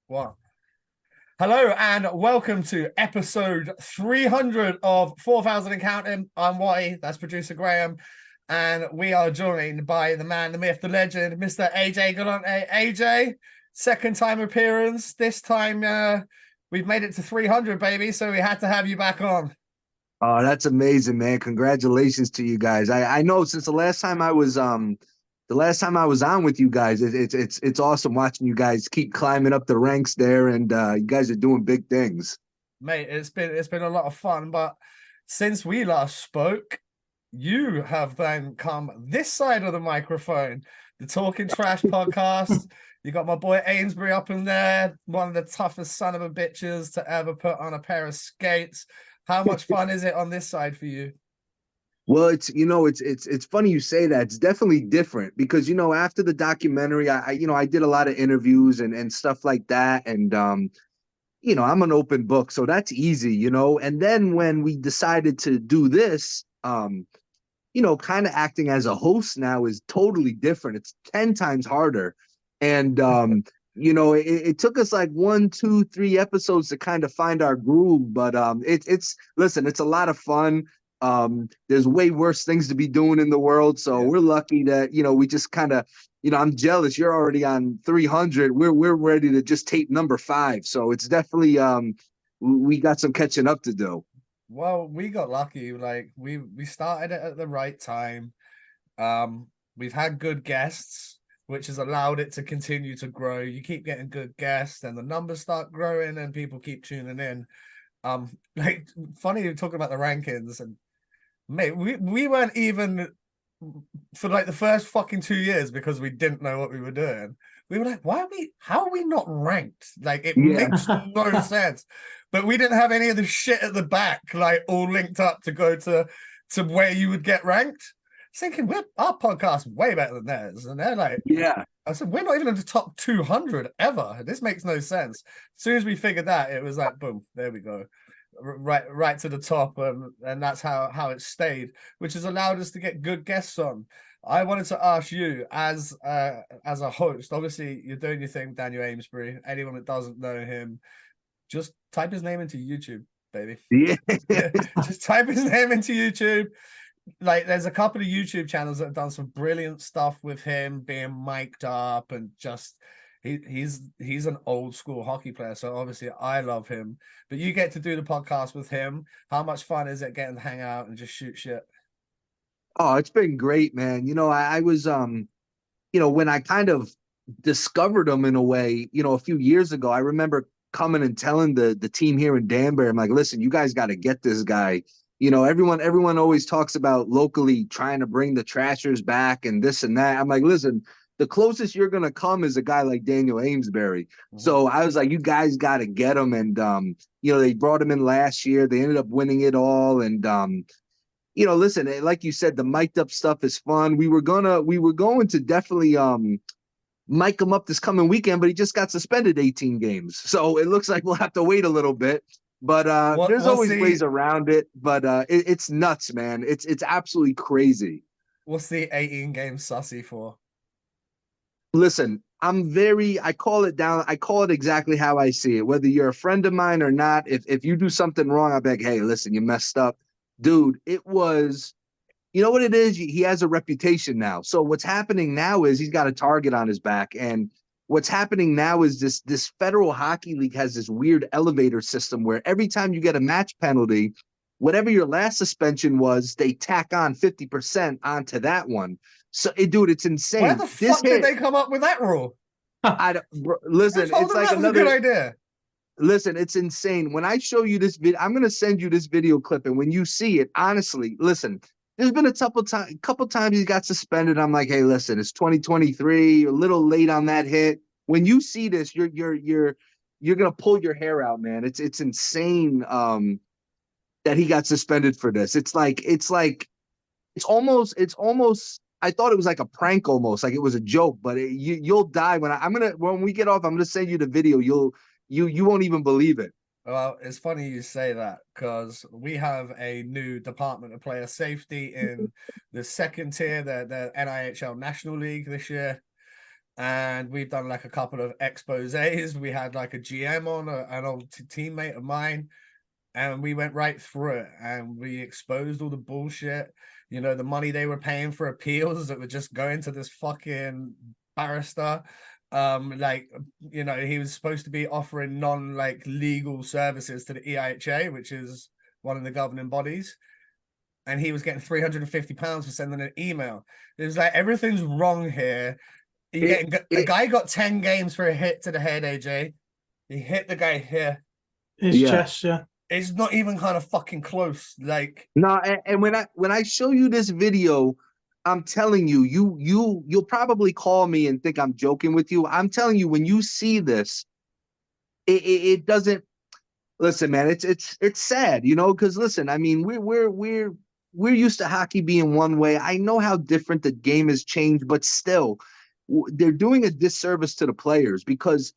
One. Hello and welcome to episode 300 of 4,000 and Counting. I'm Watty, that's producer Graham, and we are joined by the man, the myth, the legend, Mr AJ Galante. AJ, second time appearance. This time we've made it to 300, baby, so we had to have you back on. Oh, that's amazing, man. Congratulations to you guys. I know since the last time I was on with you guys, it's awesome watching you guys keep climbing up the ranks there, and you guys are doing big things. Mate, it's been a lot of fun, but since we last spoke, you have then come this side of the microphone, the Talking Trash podcast. You got my boy Amesbury up in there, one of the toughest son of a bitches to ever put on a pair of skates. How much fun is it on this side for you? Well, it's funny you say that. It's definitely different because after the documentary, I did a lot of interviews and stuff like that, and I'm an open book, so that's easy. And then when we decided to do this, kind of acting as a host now is totally different. It's 10 times harder. And, it took us like 1, 2, 3 episodes to kind of find our groove, but listen, it's a lot of fun. There's way worse things to be doing in the world. So Yeah. we're lucky that, we just kind of, I'm jealous. You're already on 300. We're ready to just tape number 5. So it's definitely, we got some catching up to do. Well, we got lucky. Like we started it at the right time. We've had good guests, which has allowed it to continue to grow. You keep getting good guests, and the numbers start growing, and people keep tuning in. Like funny you're talking about the rankings, and mate, we weren't even for like the first fucking 2 years because we didn't know what we were doing. We were like, how are we not ranked? Like it Yeah. makes no sense. But we didn't have any of the shit at the back, like all linked up to go to where you would get ranked. Thinking our podcast way better than theirs. And they're like, Yeah. I said, we're not even in the top 200 ever. This makes no sense. As soon as we figured that, it was like, boom, there we go. Right to the top. And that's how it stayed, which has allowed us to get good guests on. I wanted to ask you as a host, obviously you're doing your thing, Daniel Amesbury. Anyone that doesn't know him, just type his name into YouTube, baby. Yeah. Just type his name into YouTube. Like there's a couple of YouTube channels that have done some brilliant stuff with him being mic'd up and just he's an old school hockey player. So obviously I love him. But you get to do the podcast with him. How much fun is it getting to hang out and just shoot shit? Oh, it's been great, man. I was when I kind of discovered him in a way, a few years ago, I remember coming and telling the team here in Danbury, I'm like, listen, you guys got to get this guy. Everyone always talks about locally trying to bring the trashers back and this and that. I'm like, listen, the closest you're gonna come is a guy like Daniel Amesbury. Mhm. So I was like, you guys got to get him. And they brought him in last year. They ended up winning it all. And listen, like you said, the mic'd up stuff is fun. We were going to definitely mic him up this coming weekend, but he just got suspended 18 games. So it looks like we'll have to wait a little bit. But there's What's always the ways around it. But it's nuts, man. It's absolutely crazy. what's the 18 game sussy for? Listen, I call it down. I call it exactly how I see it. Whether you're a friend of mine or not, if you do something wrong, I'm like, hey, listen, you messed up. Dude, it was, you know what it is? He has a reputation now. So what's happening now is he's got a target on his back. And what's happening now is this federal hockey league has this weird elevator system where every time you get a match penalty, whatever your last suspension was, they tack on 50% onto that one. So, dude, it's Where insane. the This fuck did hit, they come up with that rule? Who listen, told it's them like that was a good another. idea? Listen, it's insane. When I show you this video, I'm gonna send you this video clip, and when you see it, honestly, listen. There's been a couple times he got suspended. I'm like, hey, listen, it's 2023. You're a little late on that hit. When you see this, you're gonna pull your hair out, man. It's insane that he got suspended for this. It's almost. I thought it was like a prank, almost like it was a joke. But you'll die when we get off. I'm gonna send you the video. You won't even believe it. Well, it's funny you say that because we have a new Department of Player Safety in the second tier, the NIHL National League this year. and we've done like a couple of exposés. We had like a GM on, an old teammate of mine, and we went right through it and we exposed all the bullshit. You know, the money they were paying for appeals that were just going to this fucking barrister. Like, you know, he was supposed to be offering like legal services to the EIHA, which is one of the governing bodies, and he was getting £350 for sending an email. It was like, everything's wrong here. You getting a guy got 10 games for a hit to the head, AJ. He hit the guy here. His chest, yeah. It's not even kind of fucking close. Like, no, and when I show you this video, I'm telling you, you'll probably call me and think I'm joking with you. I'm telling you, when you see this, it doesn't. Listen, man, it's sad, you know, because listen, I mean, we're used to hockey being one way. I know how different the game has changed, but still, they're doing a disservice to the players because,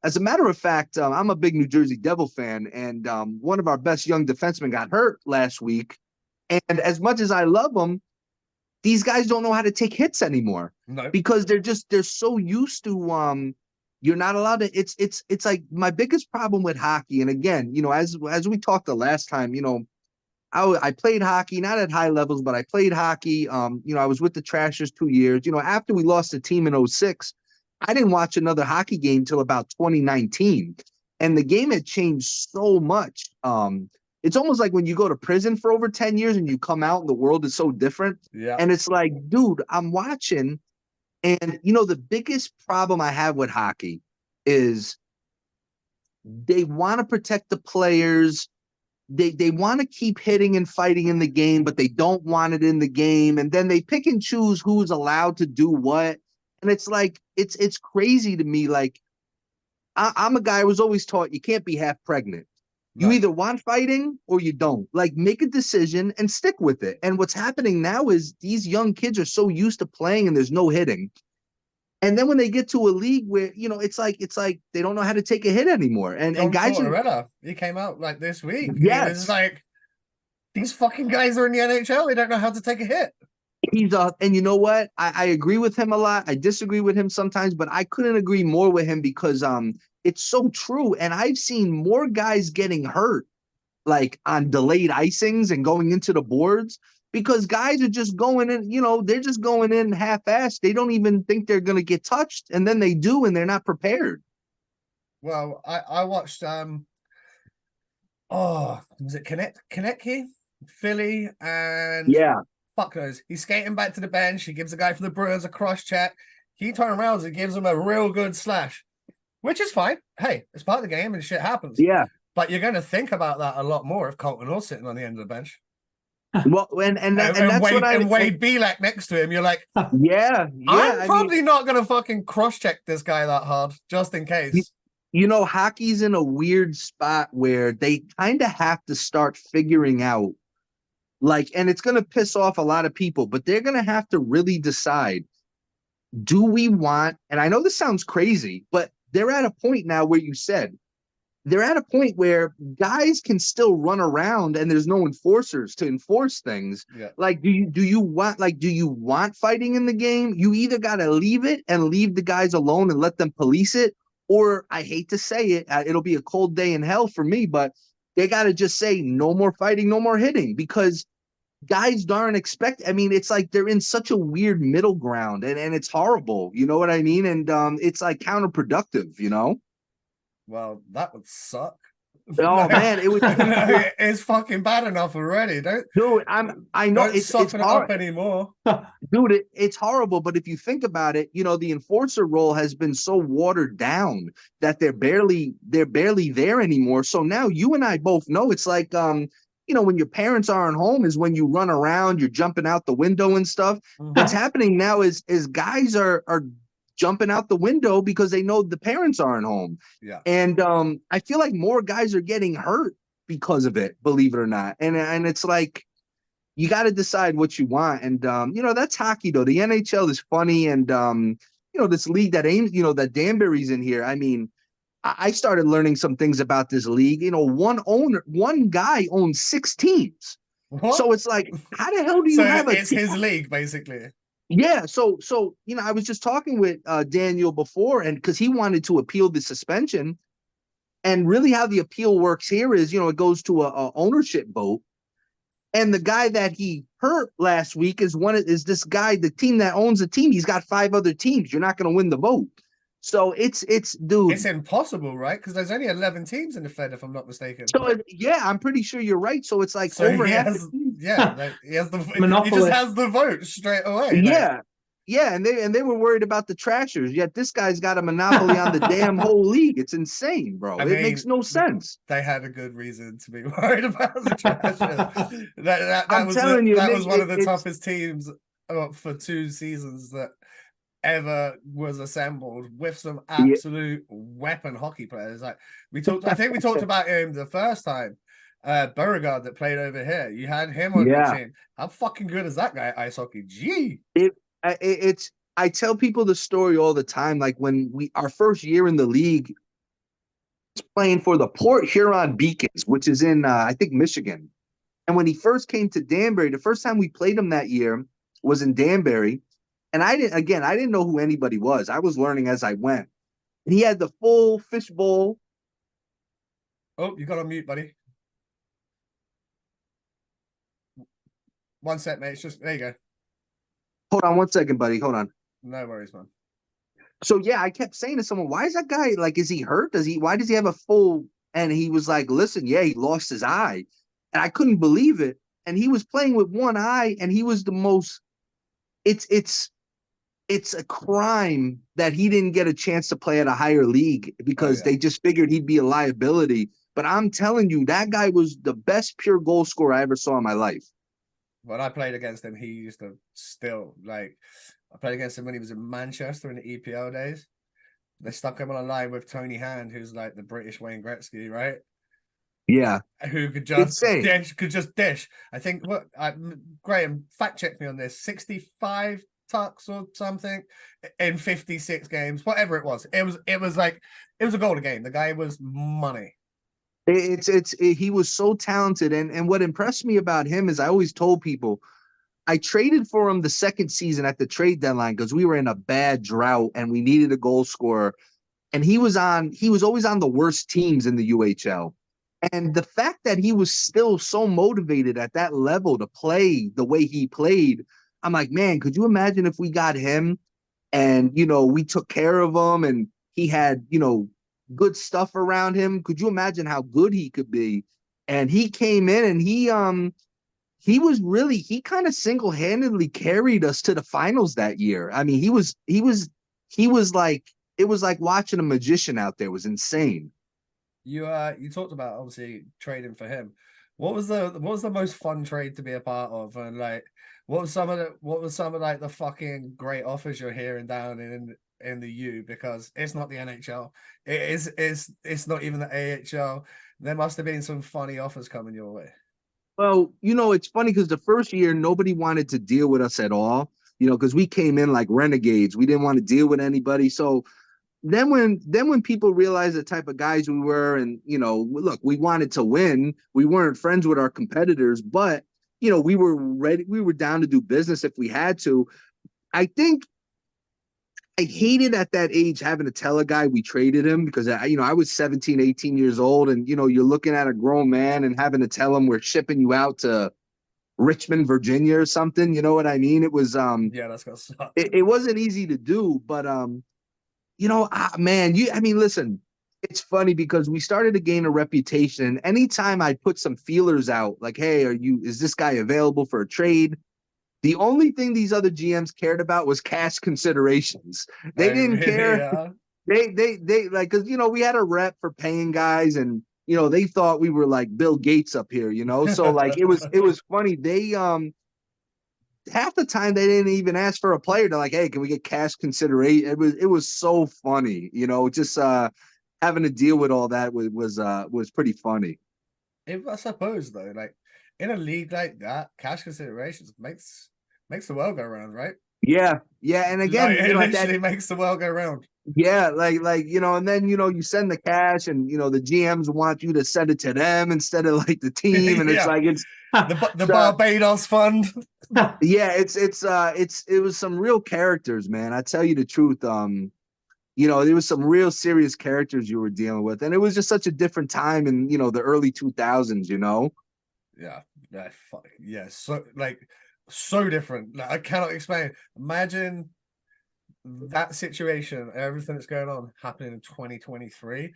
as a matter of fact, I'm a big New Jersey Devil fan, and one of our best young defensemen got hurt last week. And as much as I love them, these guys don't know how to take hits anymore. No. Because they're so used to you're not allowed to. It's like my biggest problem with hockey. And again, you know, as we talked the last time, you know, I played hockey, not at high levels, but I played hockey. You know, I was with the Trashers 2 years. You know, after we lost the team in 06, I didn't watch another hockey game till about 2019. And the game had changed so much. It's almost like when you go to prison for over 10 years and you come out and the world is so different. Yeah. And it's like, dude, I'm watching. And, you know, the biggest problem I have with hockey is they want to protect the players. They want to keep hitting and fighting in the game, but they don't want it in the game. And then they pick and choose who's allowed to do what. And it's like, it's crazy to me. Like, I'm a guy who was always taught you can't be half pregnant. You either want fighting or you don't. Like, make a decision and stick with it. And what's happening now is these young kids are so used to playing and there's no hitting. And then when they get to a league where, you know, it's like they don't know how to take a hit anymore. And guys are, he came out like this week. Yes. He was like, these fucking guys are in the NHL. They don't know how to take a hit. And you know what? I agree with him a lot. I disagree with him sometimes, but I couldn't agree more with him because it's so true. And I've seen more guys getting hurt, like on delayed icings and going into the boards, because guys are just going in, you know, they're just going in half-assed. They don't even think they're going to get touched. And then they do, and they're not prepared. Well, I watched, was it Konecki? Philly, and yeah. Fuck knows. He's skating back to the bench. He gives the guy for the Brewers a cross check. He turns around and gives him a real good slash, which is fine. Hey, it's part of the game and shit happens. Yeah. But you're going to think about that a lot more if Colton Orr's sitting on the end of the bench. Well, and that's what and Wade Belak next to him, you're like, yeah. I'm probably not going to fucking cross check this guy that hard just in case. You know, hockey's in a weird spot where they kind of have to start figuring out, like, and it's going to piss off a lot of people, but they're going to have to really decide, do we want, and I know this sounds crazy, but they're at a point now where you said, they're at a point where guys can still run around and there's no enforcers to enforce things. Yeah. Like, do you want fighting in the game? You either got to leave it and leave the guys alone and let them police it, or I hate to say it, it'll be a cold day in hell for me, but they got to just say no more fighting, no more hitting, because guys aren't expect. I mean, it's like they're in such a weird middle ground, and it's horrible. You know what I mean? And it's like counterproductive. You know? Well, that would suck. Oh man, it would. It's fucking bad enough already. Dude, I know it's soften it up anymore. Dude, it's horrible. But if you think about it, you know, the enforcer role has been so watered down that they're barely there anymore. So now you and I both know it's like you know, when your parents aren't home is when you run around, you're jumping out the window and stuff. Mm-hmm. What's happening now is guys are jumping out the window because they know the parents aren't home. Yeah. And I feel like more guys are getting hurt because of it, believe it or not. And it's like, you got to decide what you want. And, you know, that's hockey though. The NHL is funny. And, you know, this league that aims, you know, that Danbury's in here. I mean, I started learning some things about this league. You know, one guy owns 6 teams. What? So it's like, how the hell do you have a it's his league, basically. Yeah, so I was just talking with Daniel before, and because he wanted to appeal the suspension, and really how the appeal works here is, it goes to a ownership vote, and the guy that he hurt last week is this guy, the team that owns the team. He's got 5 other teams. You're not going to win the vote. So it's It's dude. impossible, right? Because there's only 11 teams in the Fed, if I'm not mistaken. So yeah, I'm pretty sure you're right. So it's like So over he half the has, team. yeah, like he just Monopoly. has the vote straight away. Like, Yeah. Yeah, and they were worried about the trashers. Yet this guy's got a monopoly on the damn whole league. It's insane, I bro. It makes mean, no sense. they had a good reason to be worried about the Trashers. I'm telling you, that was one of the it's toughest teams for 2 seasons that ever was assembled, with some yeah, absolute weapon hockey players. Like I think we talked about him the first time. Beauregard that played over here. You had him on your yeah. team. How fucking good is that guy at ice hockey? Gee. It's I tell people the story all the time. Like when our first year in the league, playing for the Port Huron Beacons, which is in I think Michigan. And when he first came to Danbury, the first time we played him that year was in Danbury. And I didn't know who anybody was. I was learning as I went. And he had the full fishbowl. Oh, you got on mute, buddy. One sec, mate. It's just there you go. Hold on one second, buddy. Hold on. No worries, man. So yeah, I kept saying to someone, why is that guy like, is he hurt? Why does he have a full? And he was like, listen, yeah, he lost his eye. And I couldn't believe it. And he was playing with one eye, and he was the most, it's a crime that he didn't get a chance to play at a higher league because yeah. they just figured he'd be a liability. But I'm telling you, that guy was the best pure goal scorer I ever saw in my life. When I played against him, he used to still like. I played against him when he was in Manchester in the EPL days. They stuck him on a line with Tony Hand, who's like the British Wayne Gretzky, right? Yeah, Who could just insane. dish. I think Graham fact check me on this. 65 tucks or something in 56 games, whatever it was. It was a goal a game. The guy was money. He was so talented, and what impressed me about him is I always told people I traded for him the second season at the trade deadline because we were in a bad drought and we needed a goal scorer. And he was always on the worst teams in the UHL. And the fact that he was still so motivated at that level to play the way he played, I'm like, man, could you imagine if we got him and, we took care of him and he had, good stuff around him? Could you imagine how good he could be? And he came in and he kind of single-handedly carried us to the finals that year. I mean, he was like, it was like watching a magician out there. It was insane. You talked about obviously trading for him. What was the most fun trade to be a part of? And like what was some of like the fucking great offers you're hearing down in the U, because it's not the NHL. It's not even the AHL. There must have been some funny offers coming your way. Well, it's funny because the first year nobody wanted to deal with us at all, because we came in like renegades. We didn't want to deal with anybody. So then when people realized the type of guys we were, and look, we wanted to win. We weren't friends with our competitors, but we were ready. We were down to do business if we had to. I think I hated at that age having to tell a guy we traded him because I was 17, 18 years old, and you're looking at a grown man and having to tell him we're shipping you out to Richmond, Virginia or something. You know what I mean? It was yeah, that's gonna suck. It wasn't easy to do, but man, listen, it's funny because we started to gain a reputation. And anytime I put some feelers out, like, hey, is this guy available for a trade? The only thing these other GMs cared about was cash considerations. They didn't care. They like, because we had a rep for paying guys, and they thought we were like Bill Gates up here, So like it was funny. They half the time they didn't even ask for a player. They're like, hey, can we get cash consideration? It was so funny, just having to deal with all that was pretty funny. I suppose though, like in a league like that, cash considerations makes the world go round, right? Yeah, and again, like, it literally makes the world go round. Yeah, like and then you send the cash, and the GMs want you to send it to them instead of like the team, and it's like it's the Barbados fund. Yeah, it was some real characters, man. I tell you the truth. You know, there was some real serious characters you were dealing with, and it was just such a different time in, you know, the early 2000s, you know. Yeah, yeah, fuck, yeah. So like, so different. Like, I cannot explain. Imagine that situation, everything that's going on happening in 2023.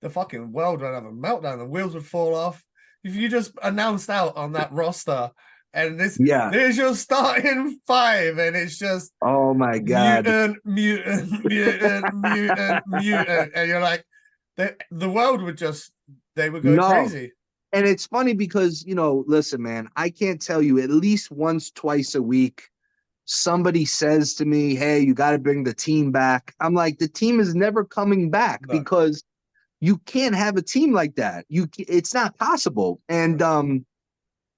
The fucking world would have a meltdown. The wheels would fall off. If you just announced out on that roster, and Yeah. there's your starting five, and it's just Oh my God. mutant, mutant, mutant, mutant, mutant, and you're like, the world would just, they would go No. crazy. And it's funny because, you know, listen, man, I can't tell you at least once, twice a week, somebody says to me, hey, you got to bring the team back. I'm like, the team is never coming back No, because you can't have a team like that. It's not possible. And no.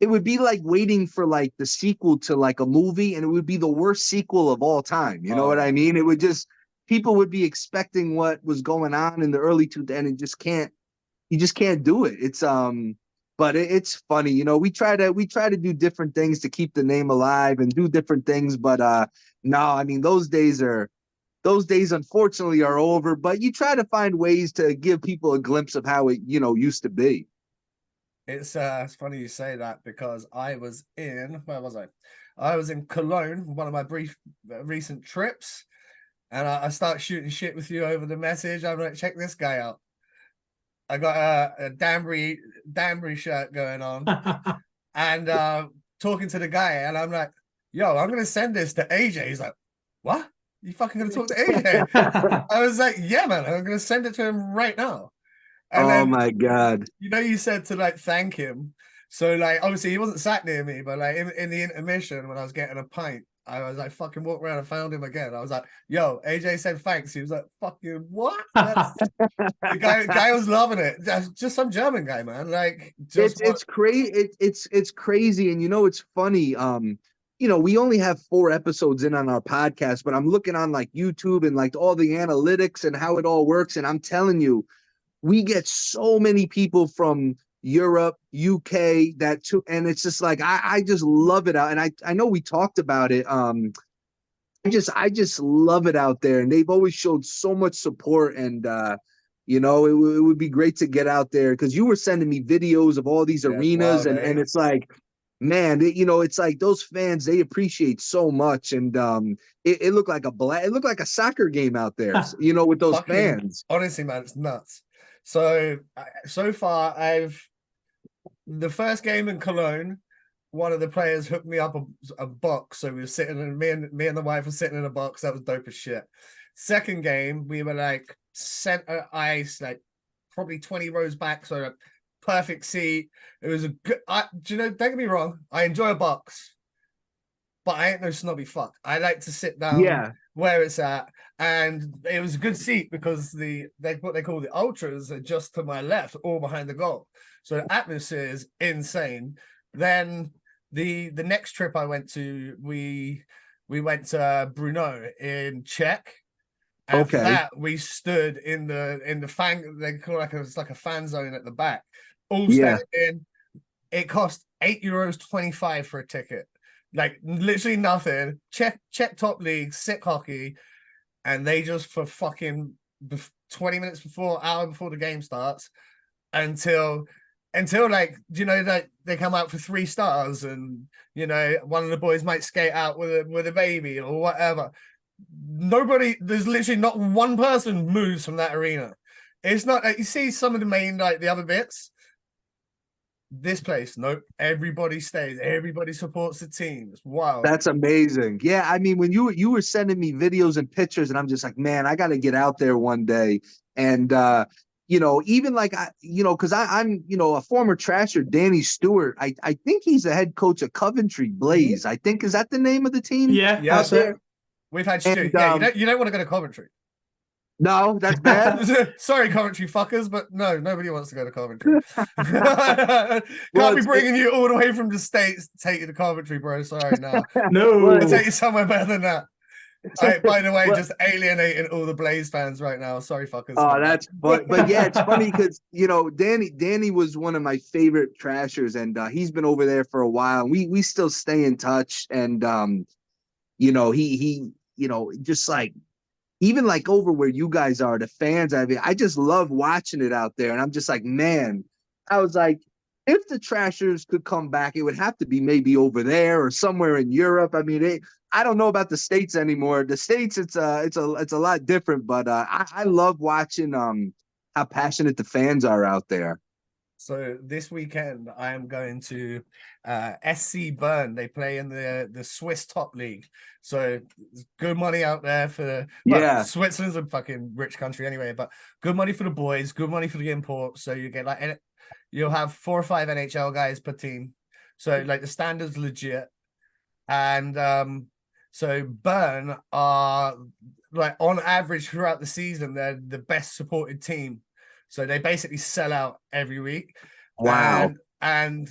it would be like waiting for like the sequel to like a movie, and it would be the worst sequel of all time. You know Oh what I yeah. mean? It would just, people would be expecting what was going on in the early two, and it just can't, you just can't do it. It's but it's funny, you know. We try to do different things to keep the name alive and do different things, but no, I mean those days unfortunately are over. But you try to find ways to give people a glimpse of how it, you know, used to be. It's funny you say that because I was in, where was I? I was in Cologne, one of my recent trips, and I start shooting shit with you over the message. I'm like, check this guy out. I got a Danbury shirt going on, and talking to the guy, and I'm like, yo, I'm gonna send this to AJ. He's like, what? You fucking gonna talk to AJ? I was like, yeah, man, I'm gonna send it to him right now. And Oh then, my God. you know, you said to like thank him. So like obviously he wasn't sat near me, but like in the intermission when I was getting a pint, I was like fucking walk around and found him again. I was like, yo, AJ said thanks. He was like, fucking what? That's the guy was loving it. Just some German guy, man. Like just what. It's crazy. It's crazy, and you know it's funny. You know, we only have 4 episodes in on our podcast, but I'm looking on like YouTube and like all the analytics and how it all works, and I'm telling you, we get so many people from Europe, UK, that too, and it's just like I just love it out, and I know we talked about it. I just love it out there, and they've always showed so much support, and you know, it would be great to get out there because you were sending me videos of all these Yeah, it's arenas, wild, and eh? it's like, man, you know, it's like those fans, they appreciate so much, and it looked like it looked like a soccer game out there, you know, with those Fucking fans. honestly, man, it's nuts. So so far, I've the first game in Cologne. One of the players hooked me up a box, so we were sitting, and me and the wife were sitting in a box. That was dope as shit. Second game, we were like center ice, like probably 20 rows back, so like, perfect seat. It was a good. Do you know? Don't get me wrong. I enjoy a box, but I ain't no snobby fuck. I like to sit down Yeah, where it's at, and it was a good seat because what they call the ultras are just to my left, all behind the goal. So the atmosphere is insane. Then the next trip I went to, we went to Brno in Czech. And for okay, that, we stood in the fan. They call it's like a fan zone at the back. All yeah, standing in. It cost €8.25 for a ticket. Like literally nothing. Check top league, sick hockey, and they just for fucking 20 minutes before, hour before the game starts, until like, you know, like they come out for 3 stars, and you know one of the boys might skate out with a baby or whatever. Nobody, there's literally not one person moves from that arena. It's not like you see some of the main, like the other bits. This place, nope. Everybody stays. Everybody supports the team. It's wild. that's amazing. Yeah, I mean, when you were sending me videos and pictures, and I'm just like, man, I got to get out there one day, and you know, even like you know, because I'm, you know, a former trasher, Danny Stewart. I think he's the head coach of Coventry Blaze. I think, is that the name of the team Yeah, Yeah, out that's it. there? we've had Stu. And Yeah, you don't want to go to Coventry. no, that's bad. Sorry, Coventry fuckers, but no, nobody wants to go to Coventry. Can't Well, be bringing you all the way from the States to take you to Coventry, bro. Sorry, no. well, I'll No. take you somewhere better than that. By the way, But just alienating all the Blaze fans right now. Sorry, fuckers. My oh, bad. but yeah, it's funny because Danny was one of my favorite trashers, and he's been over there for a while. We still stay in touch, and he just like even like over where you guys are, the fans. I mean, I just love watching it out there, and I'm just like, man, I was like, if the Trashers could come back, it would have to be maybe over there or somewhere in Europe. I mean, I don't know about the States anymore. The States, it's a lot different, but I love watching how passionate the fans are out there. So this weekend, I am going to SC Bern. They play in the Swiss top league. So good money out there for Yeah, Switzerland's a fucking rich country anyway, but good money for the boys, good money for the imports. So you get like you'll have 4 or 5 NHL guys per team. So like the standard's legit. And so Bern are like on average throughout the season, they're the best supported team. So they basically sell out every week. wow. And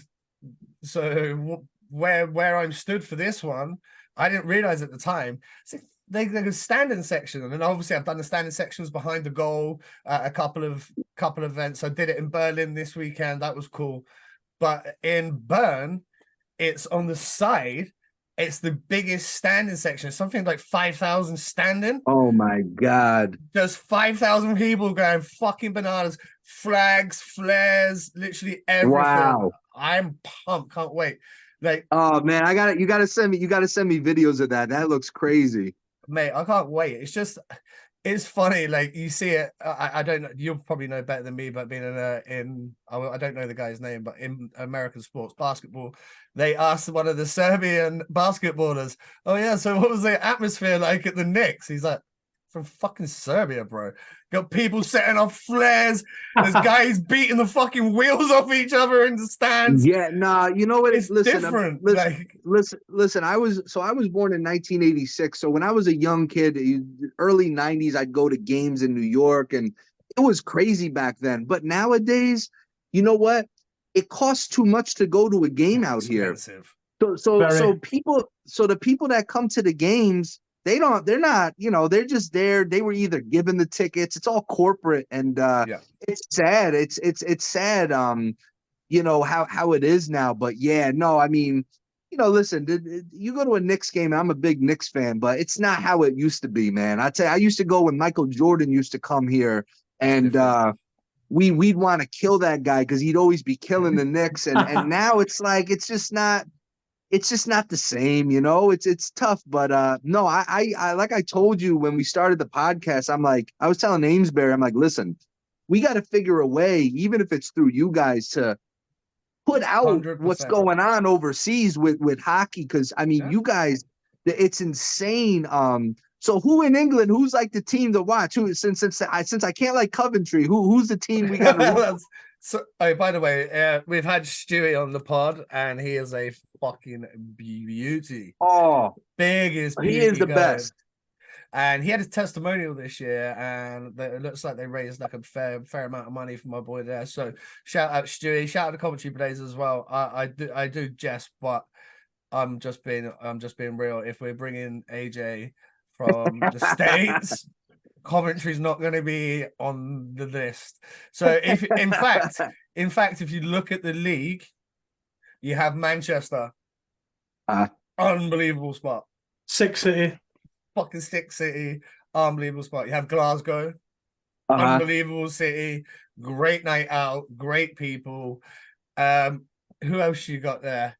so where I'm stood for this one, I didn't realize at the time. So they a standing section, and then obviously I've done the standing sections behind the goal a couple of events. I did it in Berlin this weekend. That was cool. But in Bern, it's on the side. It's the biggest standing section, something like 5,000 standing. Oh my God. There's 5,000 people going fucking bananas, flags, flares, literally everything. Wow. I'm pumped, can't wait. Like, Oh man, you gotta send me videos of that. That looks crazy. mate, I can't wait. It's funny. Like you see it. I don't know. You'll probably know better than me, but being I don't know the guy's name, but in American sports, basketball, they asked one of the Serbian basketballers, "Oh yeah, so what was the atmosphere like at the Knicks?" He's like, "From fucking Serbia, bro. Got people setting off flares. There's guys beating the fucking wheels off each other in the stands. Yeah, nah, you know what? It's Listen, different." Like, listen. I was born in 1986. So when I was a young kid, early 90s, I'd go to games in New York, and it was crazy back then. But nowadays, you know what? It costs too much to go to a game out here. expensive. So the people that come to the games, they're not, they're just there. They were either given the tickets. It's all corporate, and Yeah. it's sad. It's sad. How it is now. But yeah, no, I mean, listen, you go to a Knicks game, and I'm a big Knicks fan, but it's not how it used to be, man. I tell you, I used to go when Michael Jordan used to come here, and we'd want to kill that guy because he'd always be killing the Knicks, and now it's like it's just not the same, it's tough. But no, I like I told you when we started the podcast, I was telling Amesbury, I'm like, listen, we got to figure a way, even if it's through you guys, to put out 100%. what's going on overseas with hockey. Because I mean, you guys, it's insane. So who in England? Who's like the team to watch? Who since I can't like Coventry? Who's the team we got to? So, oh, by the way, we've had Stewie on the pod, and he is a fucking beauty. Oh, biggest he is the going. best. And he had his testimonial this year, and it looks like they raised like a fair amount of money for my boy there. So shout out Stewie, shout out to Coventry Blaze as well. I do jest, but I'm just being real. If we're bringing AJ from the States, Coventry's not going to be on the list. So if in fact, if you look at the league, you have Manchester, unbelievable spot. Six City. Fucking Stick City, unbelievable spot. You have Glasgow, unbelievable city, great night out, great people. Who else you got there?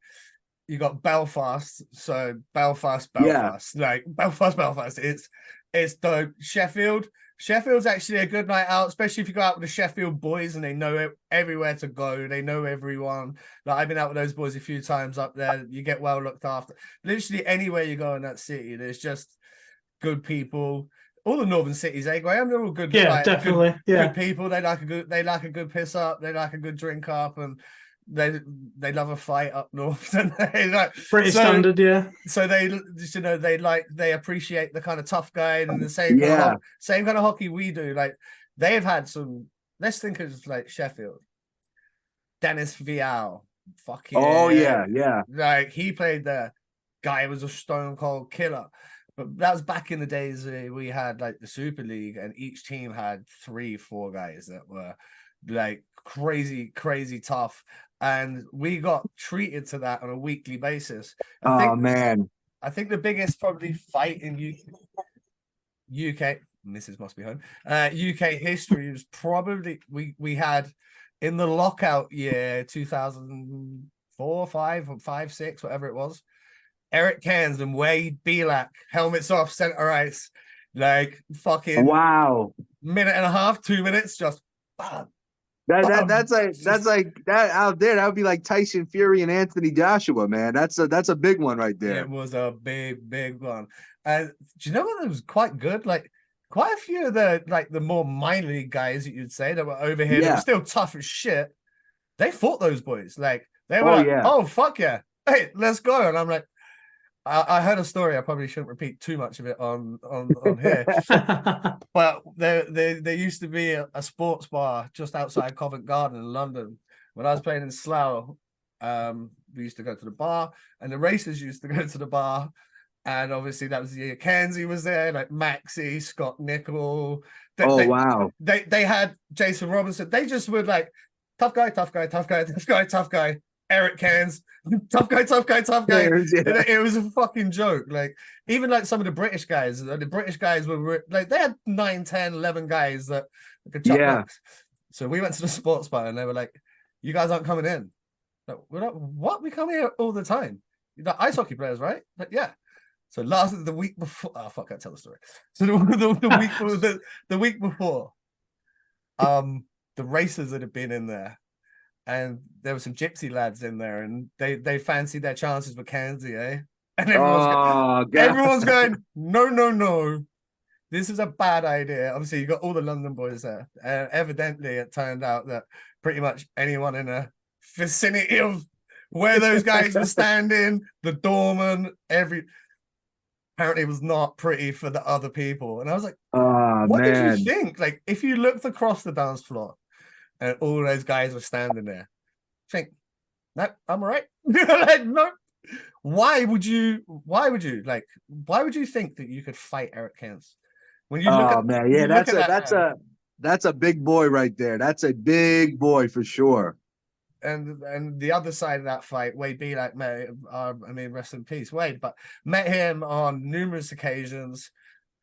You got Belfast. So Belfast. Yeah. Like Belfast. It's dope. Sheffield's actually a good night out, especially if you go out with the Sheffield boys and they know everywhere to go. They know everyone. Like I've been out with those boys a few times up there. You get well looked after. Literally anywhere you go in that city, there's just good people. All the northern cities, Graham? They're all good. Yeah, like, definitely. Good people. They like a good piss up. They like a good drink up, and they love a fight up north. And pretty standard, yeah. So they appreciate the kind of tough guy and the same kind of hockey we do. Like they've had some. Let's think of like Sheffield. Dennis Vial, fucking. Oh yeah. Like he played there. Guy was a stone cold killer. But that was back in the days we had like the Super League, and each team had 3-4 guys that were like crazy tough, and we got treated to that on a weekly basis. Oh man. I think the biggest probably fight in UK, Mrs. must be home. UK history was probably we had in the lockout year 2004, 5, or 5, 6, whatever it was. Eric Cairns and Wade Belak, helmets off, center ice, like fucking Wow. minute and a half, 2 minutes, just bam, That's like that out there. That would be like Tyson Fury and Anthony Joshua, man. That's a big one right there. It was a big one. And do you know what was quite good? Like quite a few of the more minor league guys that you'd say that were over here that were still tough as shit. They fought those boys. Like they were oh fuck yeah. Hey, let's go. And I'm like, I heard a story. I probably shouldn't repeat too much of it on here. But there used to be a sports bar just outside Covent Garden in London. When I was playing in Slough, we used to go to the bar, and the racers used to go to the bar. And obviously that was the year Kenzie was there, like Maxi, Scott Nickel. Wow. They had Jason Robinson. They just would like tough guy. Eric Cairns, tough guy. Yeah. It was a fucking joke. Like even like some of the British guys were like they had 9, 10, 11 guys that could chuck bucks. So we went to the sports bar and they were like, "You guys aren't coming in." Like, we're not, what? We come here all the time. You're like ice hockey players, right? Like, yeah. So the week before, oh fuck, I tell the story. So the week before, the racers that had been in there. And there were some gypsy lads in there, and they fancied their chances with Kenzie, eh? And everyone's going, no, this is a bad idea. Obviously, you got all the London boys there. Evidently, it turned out that pretty much anyone in a vicinity of where those guys were standing, the doorman, apparently it was not pretty for the other people. And I was like, what did you think? Like, if you looked across the dance floor, and all those guys were standing there, think, no, I'm all right. Like, no. Why would you think that you could fight Eric Cairns? When you look that's a big boy right there. That's a big boy for sure. And the other side of that fight, Wade Belak met, rest in peace, Wade, but met him on numerous occasions.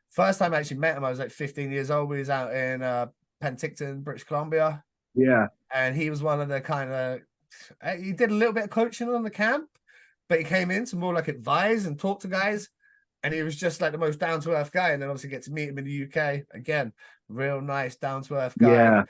First time I actually met him, I was like 15 years old. We was out in Penticton, British Columbia. Yeah. And he was one of the kind of, he did a little bit of coaching on the camp, but he came in to more like advise and talk to guys. And he was just like the most down to earth guy. And then obviously get to meet him in the UK. Again, real nice, down to earth guy. Yeah.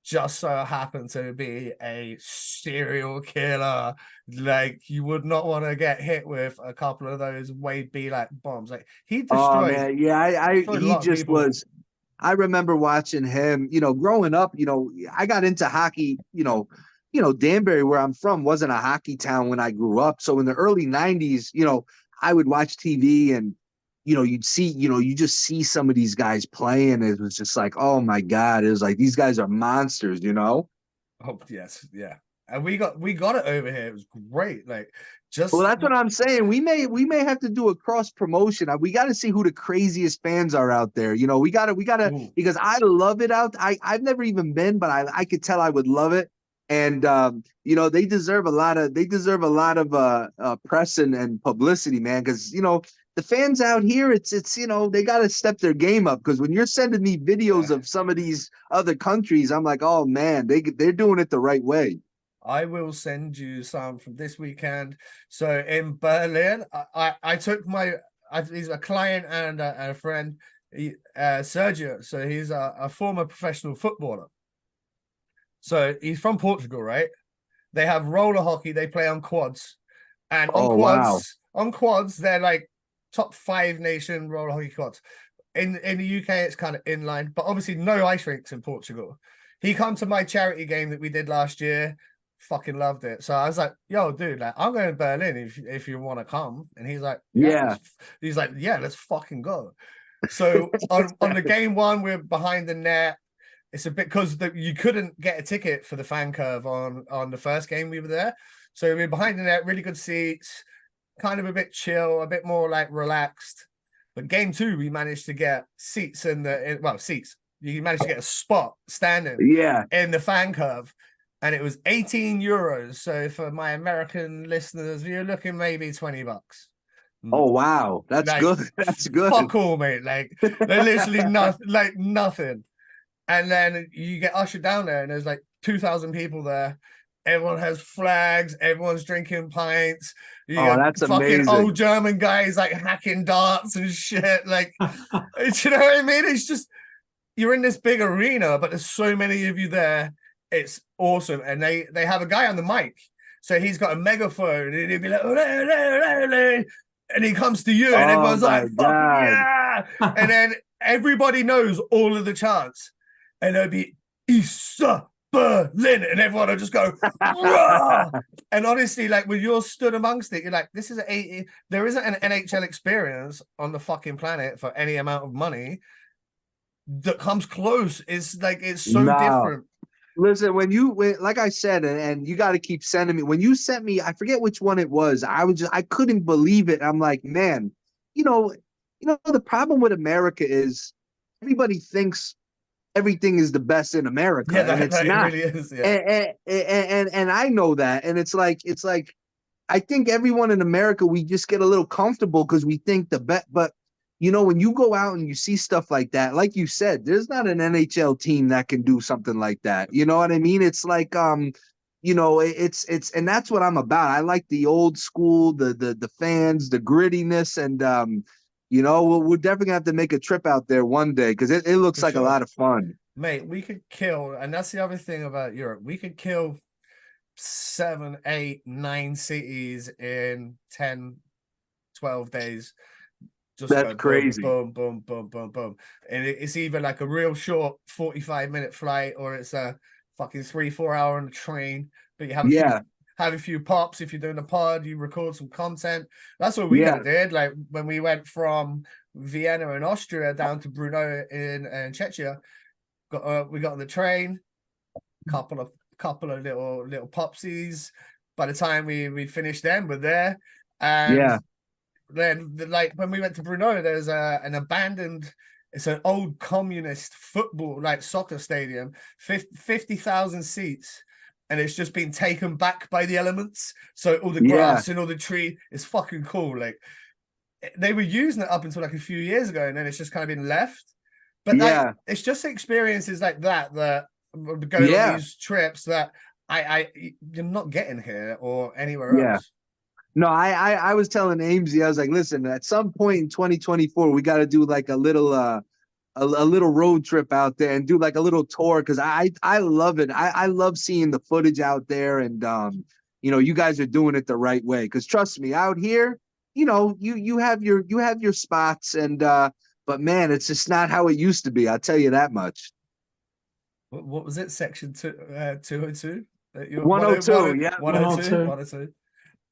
Just so happened to be a serial killer. Like you would not want to get hit with a couple of those Wade Belak bombs. Like he destroyed. Oh man, yeah, he just was. I remember watching him, growing up, I got into hockey, Danbury, where I'm from, wasn't a hockey town when I grew up. So in the early 90s, I would watch TV and, you just see some of these guys playing. It was just like, oh my God, it was like, these guys are monsters, Oh, yes. Yeah. And we got it over here. It was great. Like well, that's what I'm saying. We may have to do a cross promotion. We got to see who the craziest fans are out there. We gotta because I love it out. I've never even been, but I could tell I would love it. And they deserve a lot of press and publicity, man. Because the fans out here, it's they got to step their game up. Because when you're sending me videos of some of these other countries, I'm like, oh man, they're doing it the right way. I will send you some from this weekend. So in Berlin, I took he's a client and a friend, Sergio. So he's a former professional footballer. So he's from Portugal, right? They have roller hockey. They play on quads, and on quads, they're like top 5 nation roller hockey quads. In the UK, it's kind of inline, but obviously no ice rinks in Portugal. He come to my charity game that we did last year. Fucking loved it. So I was like, yo, dude, like I'm going to Berlin if you want to come. And he's like, he's like, yeah, let's fucking go. So on the game 1, we're behind the net. It's a bit because you couldn't get a ticket for the fan curve on the first game we were there. So we're behind the net, really good seats, kind of a bit chill, a bit more like relaxed. But game 2, we managed to get seats seats. You managed to get a spot standing Yeah. in the fan curve, and it was 18 euros. So for my American listeners, you're looking maybe $20. Oh wow, that's Like, good. That's good. fuck all, mate. Like, they're literally nothing. Like nothing. And then you get ushered down there, and there's like 2,000 people there. Everyone has flags. Everyone's drinking pints. You Oh, got that's fucking amazing. old German guys like hacking darts and shit. Like, you know what I mean? It's just, you're in this big arena, but there's so many of you there. It's awesome. And they have a guy on the mic. So he's got a megaphone, and he'll be like, ole, ole, ole, and he comes to you, and Oh everyone's my like, fuck God. yeah. And then everybody knows all of the chants. And there'll be Easter Berlin, and everyone will just go, Rah! And honestly, like when you're stood amongst it, you're like, this is there isn't an NHL experience on the fucking planet for any amount of money that comes close. It's like, it's so different. Listen, like I said, and you got to keep sending me. When you sent me, I forget which one it was. I couldn't believe it. I'm like, man, the problem with America is everybody thinks everything is the best in America, Yeah, and it's not. It really is. Yeah. And I know that, and it's like I think everyone in America, we just get a little comfortable because we think the best. But when you go out and you see stuff like that, like you said, there's not an NHL team that can do something like that. You know what I mean? It's like it's and that's what I'm about. I like the old school, the fans, the grittiness, and we're definitely gonna have to make a trip out there one day because it looks like a lot of fun. Mate, we could kill, and that's the other thing about Europe. We could kill 7, 8, 9 cities in 10, 12 days. Just That's go crazy. boom, boom, boom, boom, boom. And it's either like a real short 45-minute flight, or it's a fucking 3-4 hour on the train. But you have a few pops. If you're doing a pod, you record some content. That's what we kind of did. Like when we went from Vienna in Austria down to Brno in Czechia, we got on the train, couple of little popsies. By the time we finished them, we're there. And then like when we went to Brno, there's an abandoned, it's an old communist football, like soccer stadium, 50,000 seats. And it's just been taken back by the elements. So all the grass and all the tree is fucking cool. Like they were using it up until like a few years ago, and then it's just kind of been left. But like, it's just experiences like that going on these trips that you're not getting here or anywhere else. No, I was telling Amesy, I was like, listen, at some point in 2024, we got to do like a little road trip out there and do like a little tour because I love it. I love seeing the footage out there, and you guys are doing it the right way. Because trust me, out here, you have your spots, and but man, it's just not how it used to be. I'll tell you that much. What was it? Section 202? 102, yeah. 102.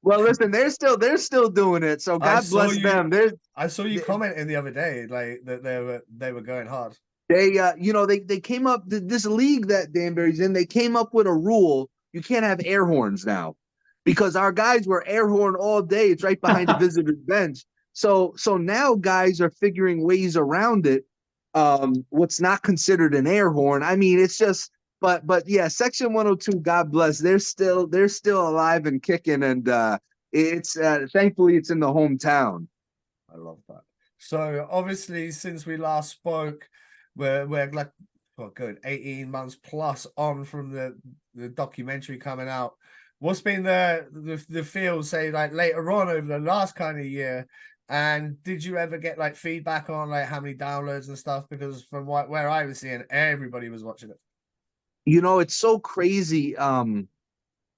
Well, listen, they're still doing it. So God bless them. I saw you commenting the other day, like that they were going hard. They came up this league that Danbury's in. They came up with a rule: you can't have air horns now, because our guys were air horn all day. It's right behind the visitor's bench. So now guys are figuring ways around it. What's not considered an air horn. I mean, it's just. But yeah, Section 102, God bless. They're still alive and kicking, and it's thankfully it's in the hometown. I love that. So obviously, since we last spoke, we're like good 18 months plus on from the documentary coming out. What's been the feel, say, like later on over the last kind of year? And did you ever get like feedback on like how many downloads and stuff? Because from where I was seeing, everybody was watching it. It's so crazy. No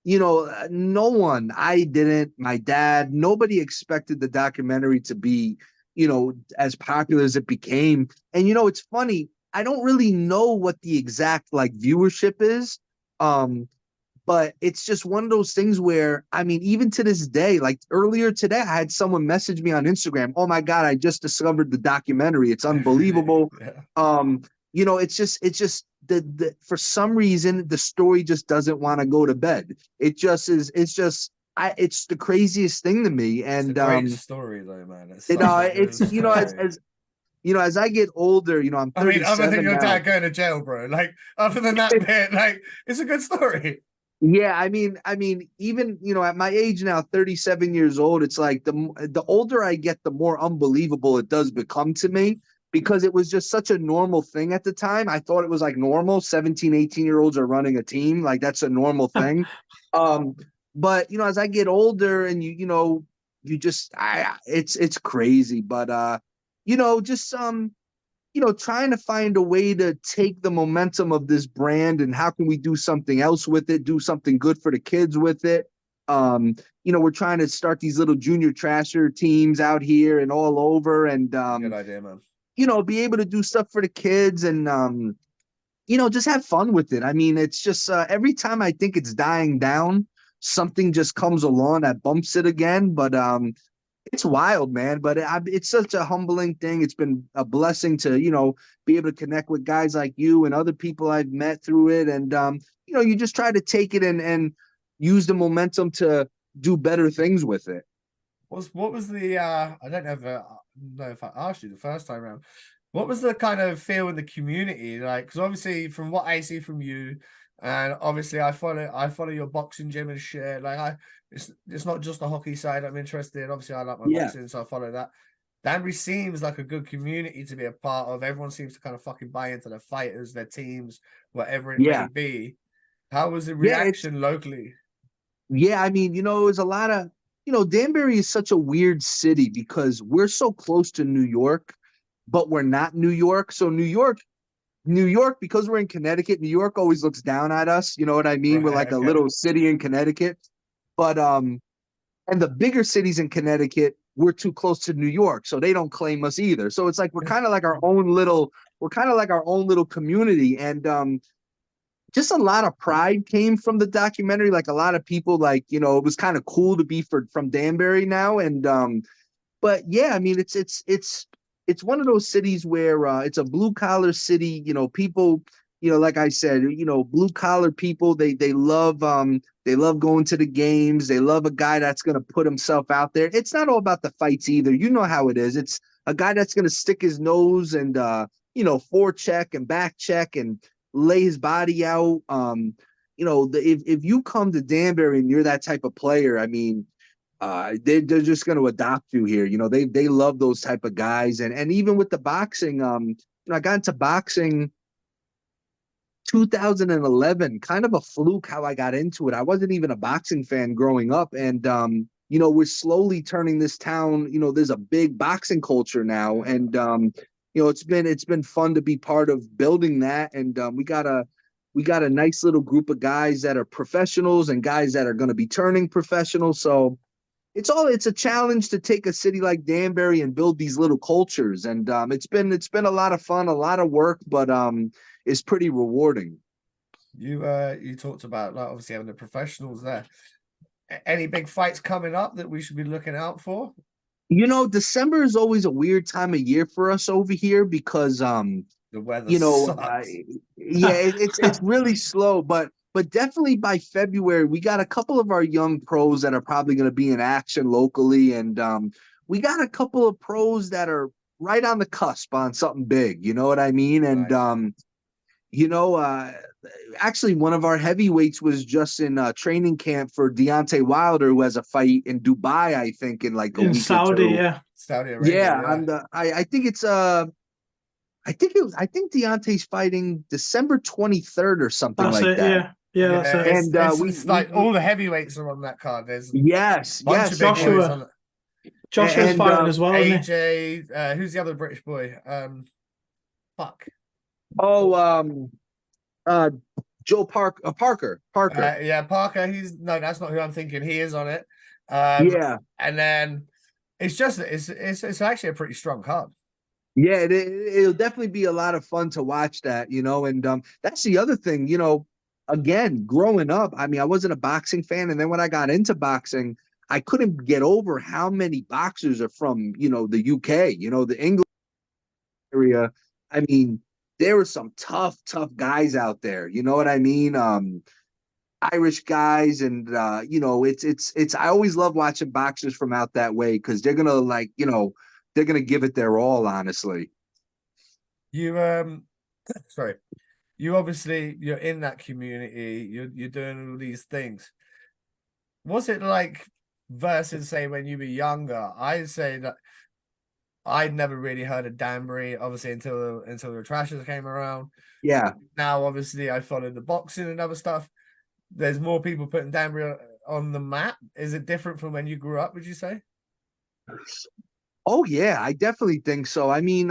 one, I didn't, my dad, nobody expected the documentary to be, as popular as it became. And, it's funny, I don't really know what the exact like viewership is. But it's just one of those things where, I mean, even to this day, like earlier today, I had someone message me on Instagram. Oh my God, I just discovered the documentary. It's unbelievable. It's just the for some reason the story just doesn't want to go to bed. It's just it's the craziest thing to me. It's a And great story though, man. It's you such know, a good it's story. as I get older, I'm I mean, other than 37 your now. dad going to jail, bro. Like, other than that bit, like, it's a good story. Yeah, I mean, even at my age now, 37 years old, it's like the older I get, the more unbelievable it does become to me because it was just such a normal thing at the time. I thought it was like normal. 17, 18-year-olds are running a team, like that's a normal thing. Um, but as I get older and you just it's crazy. But just trying to find a way to take the momentum of this brand and how can we do something else with it, do something good for the kids with it. Um, we're trying to start these little junior trasher teams out here and all over and Good idea, man. be able to do stuff for the kids and just have fun with it. I mean, it's just every time I think it's dying down, something just comes along that bumps it again. But it's wild, man. But it's such a humbling thing. It's been a blessing to, be able to connect with guys like you and other people I've met through it. And, you just try to take it and use the momentum to do better things with it. What was the I don't know if I asked you the first time around. What was the kind of feel in the community like? Because obviously, from what I see from you, and obviously I follow your boxing gym and shit. It's not just the hockey side I'm interested in. Obviously, I like my Yeah. boxing, so I follow that. Danbury seems like a good community to be a part of. Everyone seems to kind of fucking buy into their fighters, their teams, whatever it may Yeah. be. How was the Yeah. It's, reaction locally? yeah. I mean, it was a lot of, Danbury is such a weird city because we're so close to New York, but we're not New York. So New York, because we're in Connecticut, New York always looks down at us. You know what I mean? We're Right. like a Okay. little city in Connecticut. But and the bigger cities in Connecticut, we're too close to New York, so they don't claim us either. So it's like we're kind of like our own little community. And just a lot of pride came from the documentary. Like a lot of people, like, it was kind of cool to be from Danbury now. And but yeah, I mean, it's one of those cities where it's a blue collar city. People, like I said, blue collar people. They love going to the games. They love a guy that's gonna put himself out there. It's not all about the fights either. You know how it is. It's a guy that's gonna stick his nose and forecheck and back check and lay his body out. If you come to Danbury and you're that type of player, I mean they're just going to adopt you here. They love those type of guys. And even with the boxing, I got into boxing 2011, kind of a fluke how I got into it. I wasn't even a boxing fan growing up. And, we're slowly turning this town, there's a big boxing culture now. And, it's been fun to be part of building that. And we got a nice little group of guys that are professionals and guys that are going to be turning professionals. So, it's a challenge to take a city like Danbury and build these little cultures. And it's been a lot of fun, a lot of work, but it's pretty rewarding. You talked about like obviously having the professionals there. Any big fights coming up that we should be looking out for? December is always a weird time of year for us over here because The weather you know, sucks. yeah, it's really slow, but definitely by February, we got a couple of our young pros that are probably going to be in action locally, and we got a couple of pros that are right on the cusp on something big. You know what I mean? And Nice. you know, uh, actually, one of our heavyweights was just in training camp for Deontay Wilder, who has a fight in Dubai, I think, in like a In week or Saudi, two. yeah. Saudi Arabia, Yeah, yeah. I think Deontay's fighting December 23rd or something That's like it, that. yeah. Yeah, that's Yeah, it. it's And it's we it's we like all the heavyweights are on that card. There's a yes, bunch of yes, big boys Joshua. on it. Joshua's and fighting as well, isn't he? AJ, who's the other British boy? Fuck. oh uh Joe Parker. Yeah, Parker. He's no, that's not who I'm thinking. He is on it. Um, Yeah. and then it's actually a pretty strong card. Yeah, it'll definitely be a lot of fun to watch that, and that's the other thing, again, growing up, I mean, I wasn't a boxing fan, and then when I got into boxing, I couldn't get over how many boxers are from, the UK, the English area. I mean, there were some tough guys out there, you know what I mean? Irish guys, and you know, it's. I always love watching boxers from out that way because they're gonna like, you know, they're gonna give it their all, honestly. You sorry. You obviously you're in that community, you're doing all these things. What's it like versus say when you were younger? I'd say that I'd never really heard of Danbury, obviously until the Trashers came around. Yeah. Now, obviously, I followed the boxing and other stuff. There's more people putting Danbury on the map. Is it different from when you grew up? Would you say? Oh yeah, I definitely think so. I mean,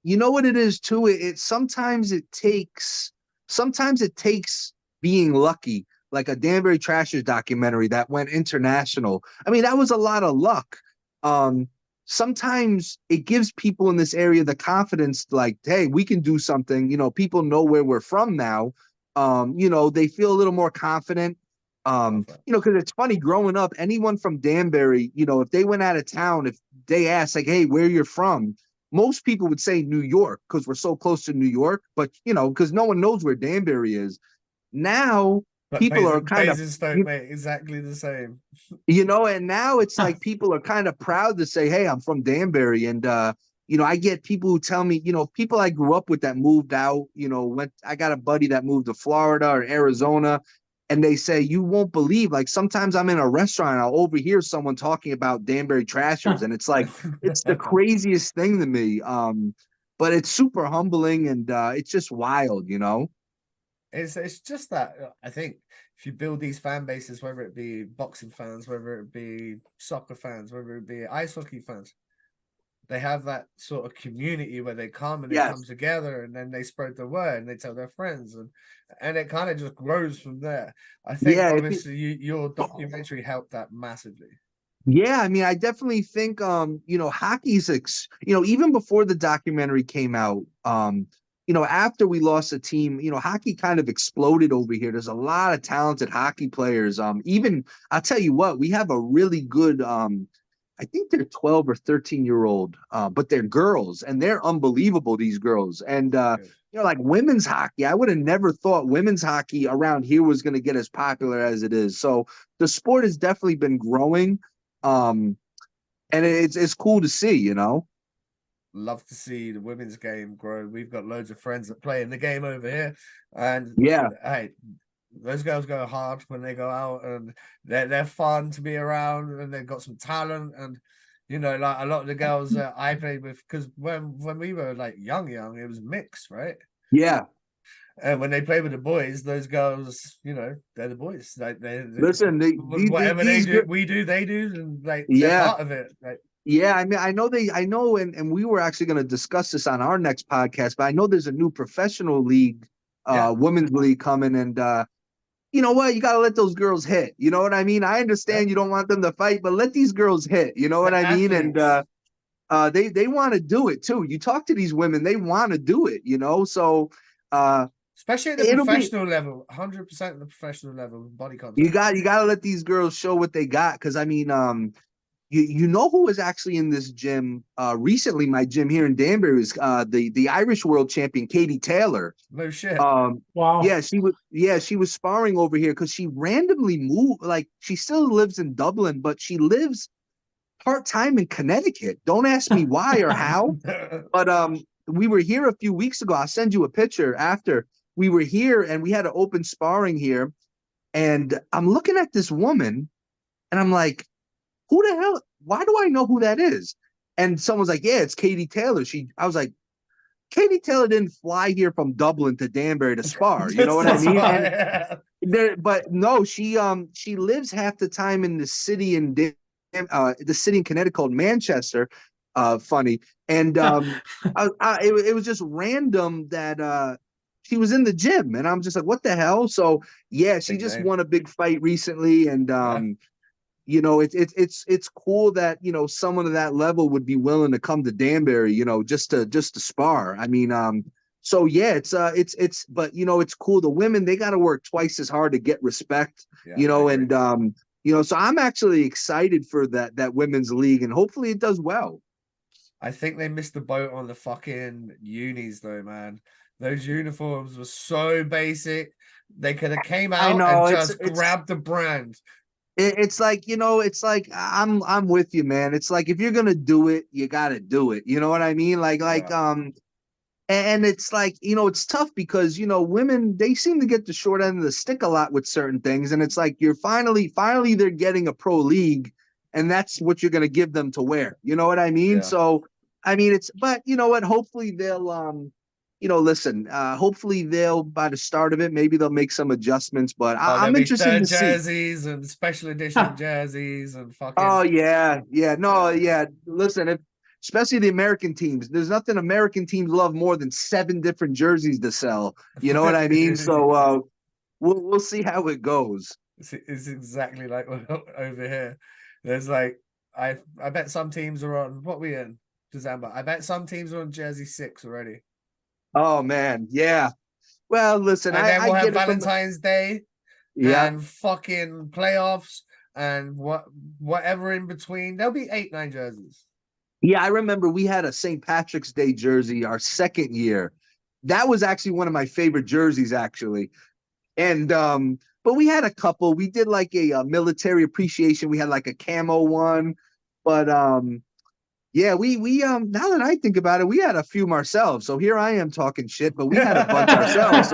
you know what it is too? It sometimes it takes being lucky, like a Danbury Trashers documentary that went international. I mean, that was a lot of luck. Um, Sometimes it gives people in this area the confidence, like, hey, we can do something. You know, people know where we're from now. You know, they feel a little more confident. You know, because it's funny growing up, anyone from Danbury, you know, if they went out of town, if they asked, like, hey, where you're from, most people would say New York because we're so close to New York. But, you know, because no one knows where Danbury is. Now, But people are kind of, Basingstoke, mate, exactly the same. you know, and now it's like people are kind of proud to say, hey, I'm from Danbury. And, you know, I get people who tell me, you know, people I grew up with that moved out, you know, I got a buddy that moved to Florida or Arizona, and they say, you won't believe, like sometimes I'm in a restaurant, I'll overhear someone talking about Danbury Trashers, and it's like, it's the craziest thing to me. But it's super humbling, and it's just wild, you know? It's just that I think if you build these fan bases, whether it be boxing fans, whether it be soccer fans, whether it be ice hockey fans, they have that sort of community where they come and they come Yes. together and then they spread the word and they tell their friends and it kind of just grows from there. I think Yeah. obviously your documentary helped that massively. Yeah, I mean, I definitely think you know, you know, even before the documentary came out, you know, after we lost a team, you know, hockey kind of exploded over here. There's a lot of talented hockey players. Even I'll tell you what, we have a really good I think they're 12 or 13-year-old, but they're girls and they're unbelievable, these girls. And you know, like women's hockey, I would have never thought women's hockey around here was going to get as popular as it is. So the sport has definitely been growing. Um, and it's cool to see, you know. Love to see the women's game grow. We've got loads of friends that play in the game over here, and Yeah, hey, those girls go hard when they go out, and they're fun to be around, and they've got some talent, and you know, like a lot of the girls that I played with, because when we were like young, it was mixed, right? yeah. And when they play with the boys, those girls, you know, they're the boys. Like Listen, whatever they these do, we do, they do, and like they're yeah, part of it. Like yeah. I mean, I know, and we were actually going to discuss this on our next podcast, but I know there's a new professional league, yeah, women's league coming, and you know what? You got to let those girls hit. You know what I mean? I yeah, understand you don't want them to fight, but let these girls hit. You know what they're I mean? And athletes. they want to do it too. You talk to these women, they want to do it. You know, so uh, Especially at the it'll be. professional level, 100% at the professional level, body You contact. got you got to let these girls show what they got. Because I mean, you know who was actually in this gym recently? My gym here in Danbury was the Irish world champion Katie Taylor. No shit. Um, Wow. she was sparring over here because she randomly moved. Like she still lives in Dublin, but she lives part time in Connecticut. Don't ask me why or how. But we were here a few weeks ago. I'll send you a picture after we were here, and we had an open sparring here. And I'm looking at this woman, and I'm like, who the hell? Why do I know who that is? And someone's like, yeah, it's Katie Taylor. I was like, Katie Taylor didn't fly here from Dublin to Danbury to spar. You know Just what I that's mean? And why. but no, she lives half the time in the city in Connecticut called Manchester. Funny. And it was just random that she was in the gym, and I'm just like, what the hell? So yeah, she Big just name. won a big fight recently, and Yeah. you know, it's cool that, you know, someone of that level would be willing to come to Danbury, you know, just to spar. I mean, so yeah, it's but you know, it's cool. The women, they got to work twice as hard to get respect, Yeah, you I know, agree. and you know, so I'm actually excited for that women's league, and hopefully it does well. I think they missed the boat on the fucking unis though, man. Those uniforms were so basic. They could have came I out and know just grabbed the brand. it's like, it's like I'm with you, man. It's like if you're gonna do it, you gotta do it. You know what I mean? And it's like, it's tough because, women, they seem to get the short end of the stick a lot with certain things. And it's like you're finally they're getting a pro league, and that's what you're going to give them to wear. You know what I mean? Yeah. So, I mean, but you know what? Hopefully they'll, listen, hopefully they'll, by the start of it, maybe they'll make some adjustments, but I'm There'll be interested to third see. jerseys and special edition jerseys and fucking. Oh, yeah. Yeah. No, yeah. Listen, especially the American teams. There's nothing American teams love more than 7 different jerseys to sell. You know what I mean? So we'll see how it goes. It's exactly like over here. There's like I bet some teams are on what we in December. I bet some teams are on jersey 6 already. Oh man, yeah. Well, listen, and then we'll have get Valentine's Day, and fucking playoffs and whatever in between. There'll be 8-9 jerseys. Yeah, I remember we had a St. Patrick's Day jersey our second year. That was actually one of my favorite jerseys, actually. And but we had a couple. We did like a military appreciation. We had like a camo one, but yeah, we now that I think about it, we had a few ourselves. So here I am talking shit, but we had a bunch ourselves.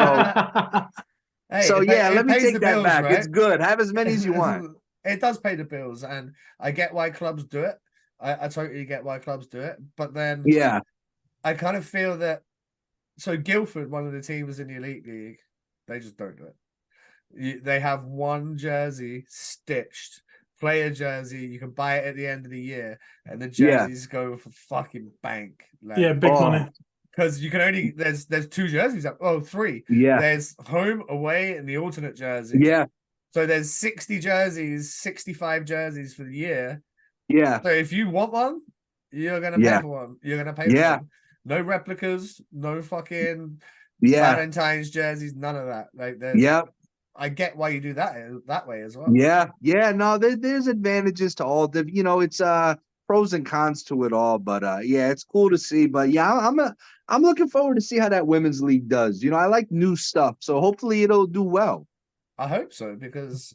So yeah, let me take that back. Right? It's good. Have as many as you want. It does pay the bills, and I get why clubs do it. I totally get why clubs do it, but then I kind of feel that. So Guildford, one of the teams in the Elite League, they just don't do it. They have one jersey stitched, player jersey. You can buy it at the end of the year, and the jerseys go for fucking bank. Like, big money. Because you can only there's 2 jerseys up. Oh, 3. Yeah. There's home, away, and the alternate jersey. Yeah. So there's 60 jerseys, 65 jerseys for the year. Yeah. So if you want one, you're gonna pay for one. You're gonna pay for one. No replicas, no fucking Valentine's jerseys, none of that. Like, I get why you do that way as well. Yeah, yeah. No, there's advantages to all the. It's pros and cons to it all. But yeah, it's cool to see. But yeah, I'm looking forward to see how that women's league does. I like new stuff, so hopefully it'll do well. I hope so, because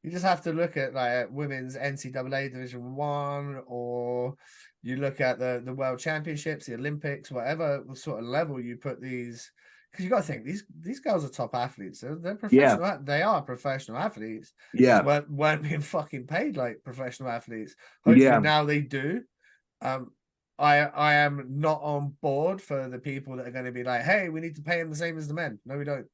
you just have to look at like women's NCAA Division 1, or you look at the World Championships, the Olympics, whatever sort of level you put these. Because you got to think these girls are top athletes. They're professional. Yeah. They are professional athletes. Yeah, weren't being fucking paid like professional athletes. Hopefully now they do. I am not on board for the people that are going to be like, hey, we need to pay them the same as the men. No, we don't.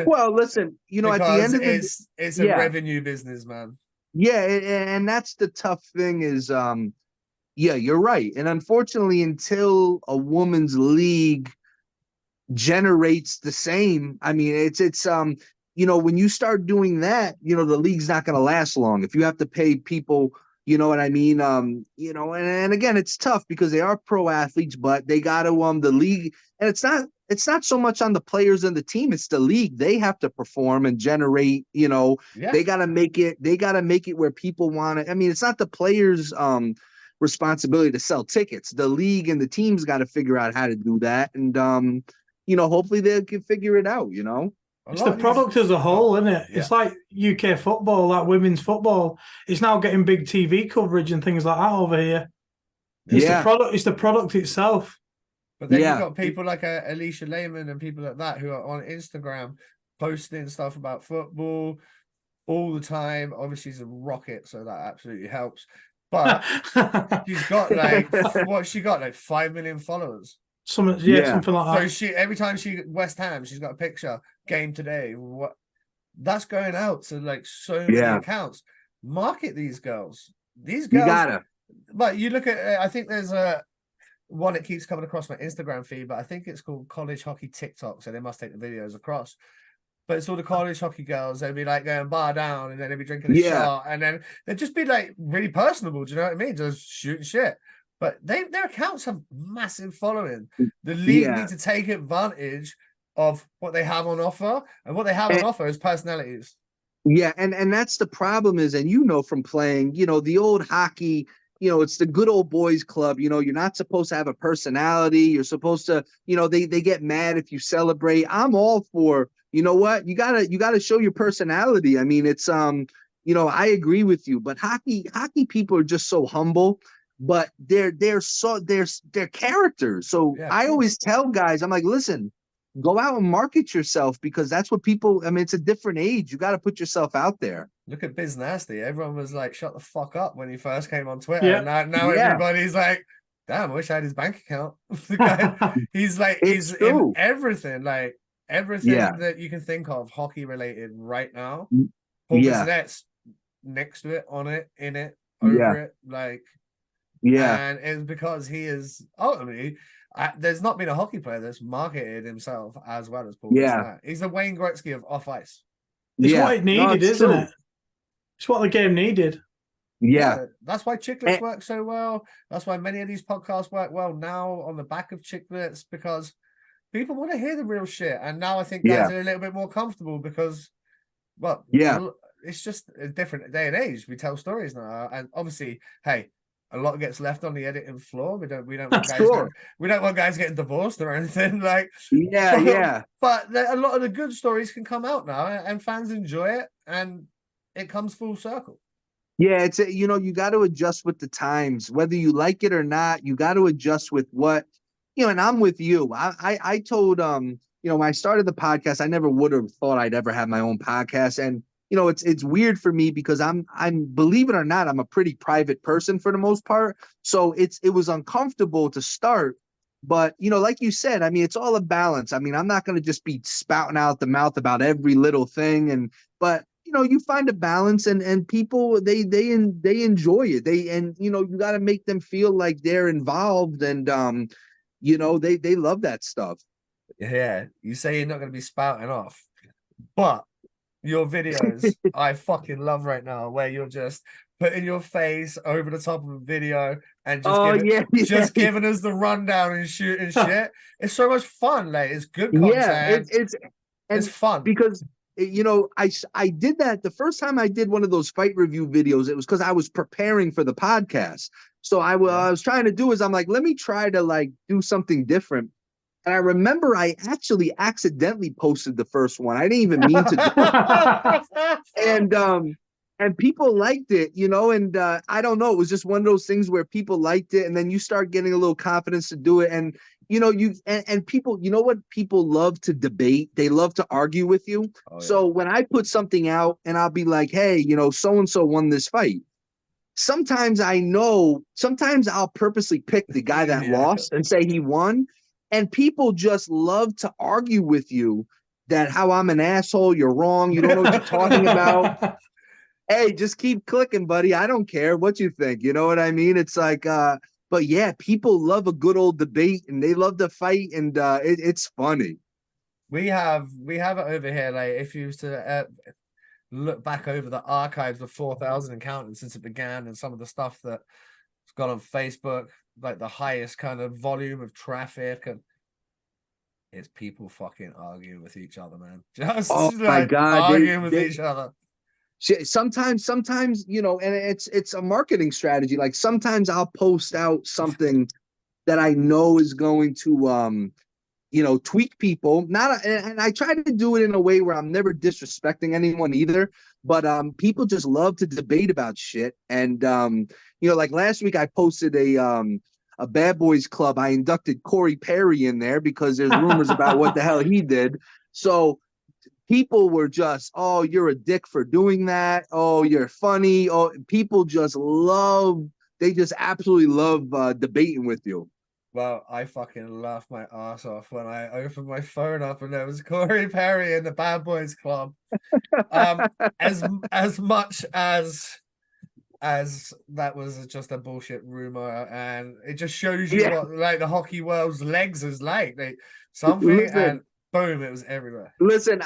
Well, listen, at the end of it's a revenue business, man. Yeah, and that's the tough thing is, yeah, you're right. And unfortunately, until a women's league generates the same, I mean, it's when you start doing that, the league's not going to last long. If you have to pay people, you know what I mean? And again, it's tough because they are pro athletes, but they got to the league, and it's not so much on the players and the team, it's the league. They have to perform and generate, they got to make it where people want to. I mean, it's not the players responsibility to sell tickets. The league and the teams got to figure out how to do that, and hopefully they can figure it out. It's the product as a whole, isn't it? Yeah. It's like UK football, like women's football. It's now getting big TV coverage and things like that over here. It's the product. It's the product itself. But then you've got people like Alicia Lehman and people like that who are on Instagram posting stuff about football all the time. Obviously, she's a rocket, so that absolutely helps. But she's got like 5 million followers. Something like that. So every time West Ham, she's got a picture. Game today. That's going out to like so many accounts. Market these girls. These girls. You gotta. But you look at. I think there's a one that keeps coming across my Instagram feed, but I think it's called College Hockey TikTok. So they must take the videos across. But it's all the college hockey girls. They'd be like going bar down, and then they'd be drinking a shot, and then they'd just be like really personable. Do you know what I mean? Just shooting shit. But their accounts have massive following. The league need to take advantage of what they have on offer, and what they have on offer is personalities. Yeah, and that's the problem is, and from playing, the old hockey, it's the good old boys club. You're not supposed to have a personality. You're supposed to, they get mad if you celebrate. I'm all for, you know what? You gotta show your personality. I mean, it's I agree with you, but hockey people are just so humble, but they're characters. So Yeah, I always tell guys, I'm like, listen, go out and market yourself, because that's what people, I mean, it's a different age. You got to put yourself out there. Look at Biz Nasty. Everyone was like, shut the fuck up when he first came on Twitter. Yeah. And now everybody's like, damn, I wish I had his bank account. The guy, he's in everything, like everything that you can think of hockey related right now. Paul Bissonnette's next to it, on it, in it, over it, like, and it's because he is ultimately, there's not been a hockey player that's marketed himself as well as Paul Bissonnette. He's the Wayne Gretzky of off ice. It's what it needed, isn't it? It's what the game needed. Yeah. That's why Chicklets work so well. That's why many of these podcasts work well now on the back of Chicklets, because people want to hear the real shit. And now I think guys are a little bit more comfortable because, well, it's just a different day and age. We tell stories now. And obviously, hey, a lot gets left on the editing floor. We don't want guys getting divorced or anything. Like, but a lot of the good stories can come out now, and fans enjoy it, and it comes full circle. Yeah, it's you got to adjust with the times, whether you like it or not. You got to adjust with what, and I'm with you. I told when I started the podcast, I never would have thought I'd ever have my own podcast, and it's weird for me because I'm believe it or not, I'm a pretty private person for the most part. So it was uncomfortable to start, but like you said, I mean, it's all a balance. I mean, I'm not going to just be spouting out the mouth about every little thing, but you find a balance, and people they enjoy it. You got to make them feel like they're involved, and they love that stuff. Yeah, you say you're not going to be spouting off, but your videos I fucking love right now, where you're just putting your face over the top of a video and just giving us the rundown and shooting shit. It's so much fun. Like, it's good content. It's fun because I did that the first time I did one of those fight review videos. It was because I was preparing for the podcast. So I was trying to do is I'm like, let me try to like do something different. And I remember I actually accidentally posted the first one. I didn't even mean to do it. And people liked it, and I don't know. It was just one of those things where people liked it, and then you start getting a little confidence to do it. And and people, what people love to debate, they love to argue with you. So when I put something out and I'll be like, hey, so-and-so won this fight. Sometimes I'll purposely pick the guy that lost and say he won. And people just love to argue with you that how I'm an asshole, you're wrong, you don't know what you're talking about. Hey, just keep clicking, buddy. I don't care what you think. You know what I mean? It's like, but yeah, people love a good old debate, and they love to fight, and it's funny. We have it over here. Like, if you was to look back over the archives of 4,000 and counting since it began, and some of the stuff that's gone on Facebook, like the highest kind of volume of traffic, and it's people fucking arguing with each other, man. Just my God, arguing with each other. Sometimes, and it's a marketing strategy. Like, sometimes I'll post out something that I know is going to tweak people. And I try to do it in a way where I'm never disrespecting anyone either. But people just love to debate about shit. And like last week I posted a Bad Boys Club. I inducted Corey Perry in there because there's rumors about what the hell he did. So people were just, oh, you're a dick for doing that. Oh, you're funny. Oh, people just absolutely love debating with you. Well, I fucking laughed my ass off when I opened my phone up and there was Corey Perry in the Bad Boys Club. As much as that was just a bullshit rumor, and it just shows you what like the hockey world's legs is like. And boom, it was everywhere. Listen.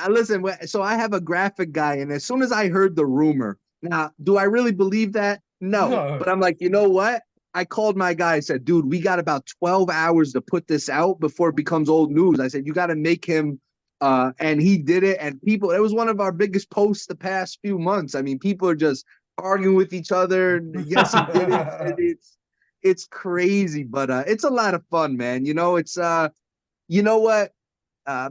So I have a graphic guy, and as soon as I heard the rumor, now, do I really believe that? No. But I'm like, you know what? I called my guy. I said, dude, we got about 12 hours to put this out before it becomes old news. I said, you got to make him, and he did it. And people, it was one of our biggest posts the past few months. I mean, people are just arguing with each other. Yes, he did it. It's crazy, but it's a lot of fun, man. It's, you know what?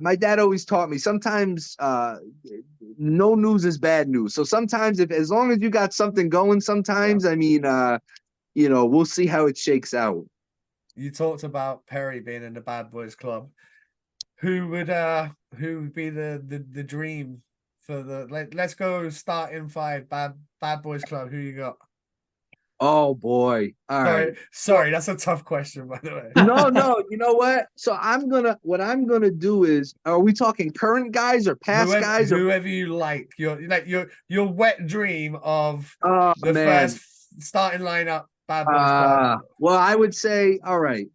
my dad always taught me sometimes no news is bad news. So sometimes if as long as you got something going, sometimes I mean we'll see how it shakes out. You talked about Perry being in the Bad Boys Club. Who would be the dream for the let's go starting five bad boys club? Who you got? Oh boy. All right. Sorry, that's a tough question, by the way. No, you know what? So what I'm gonna do is, are we talking current guys or past guys? Whoever you like, your wet dream of the man. first starting lineup Bad Boys Club. Well, I would say, all right.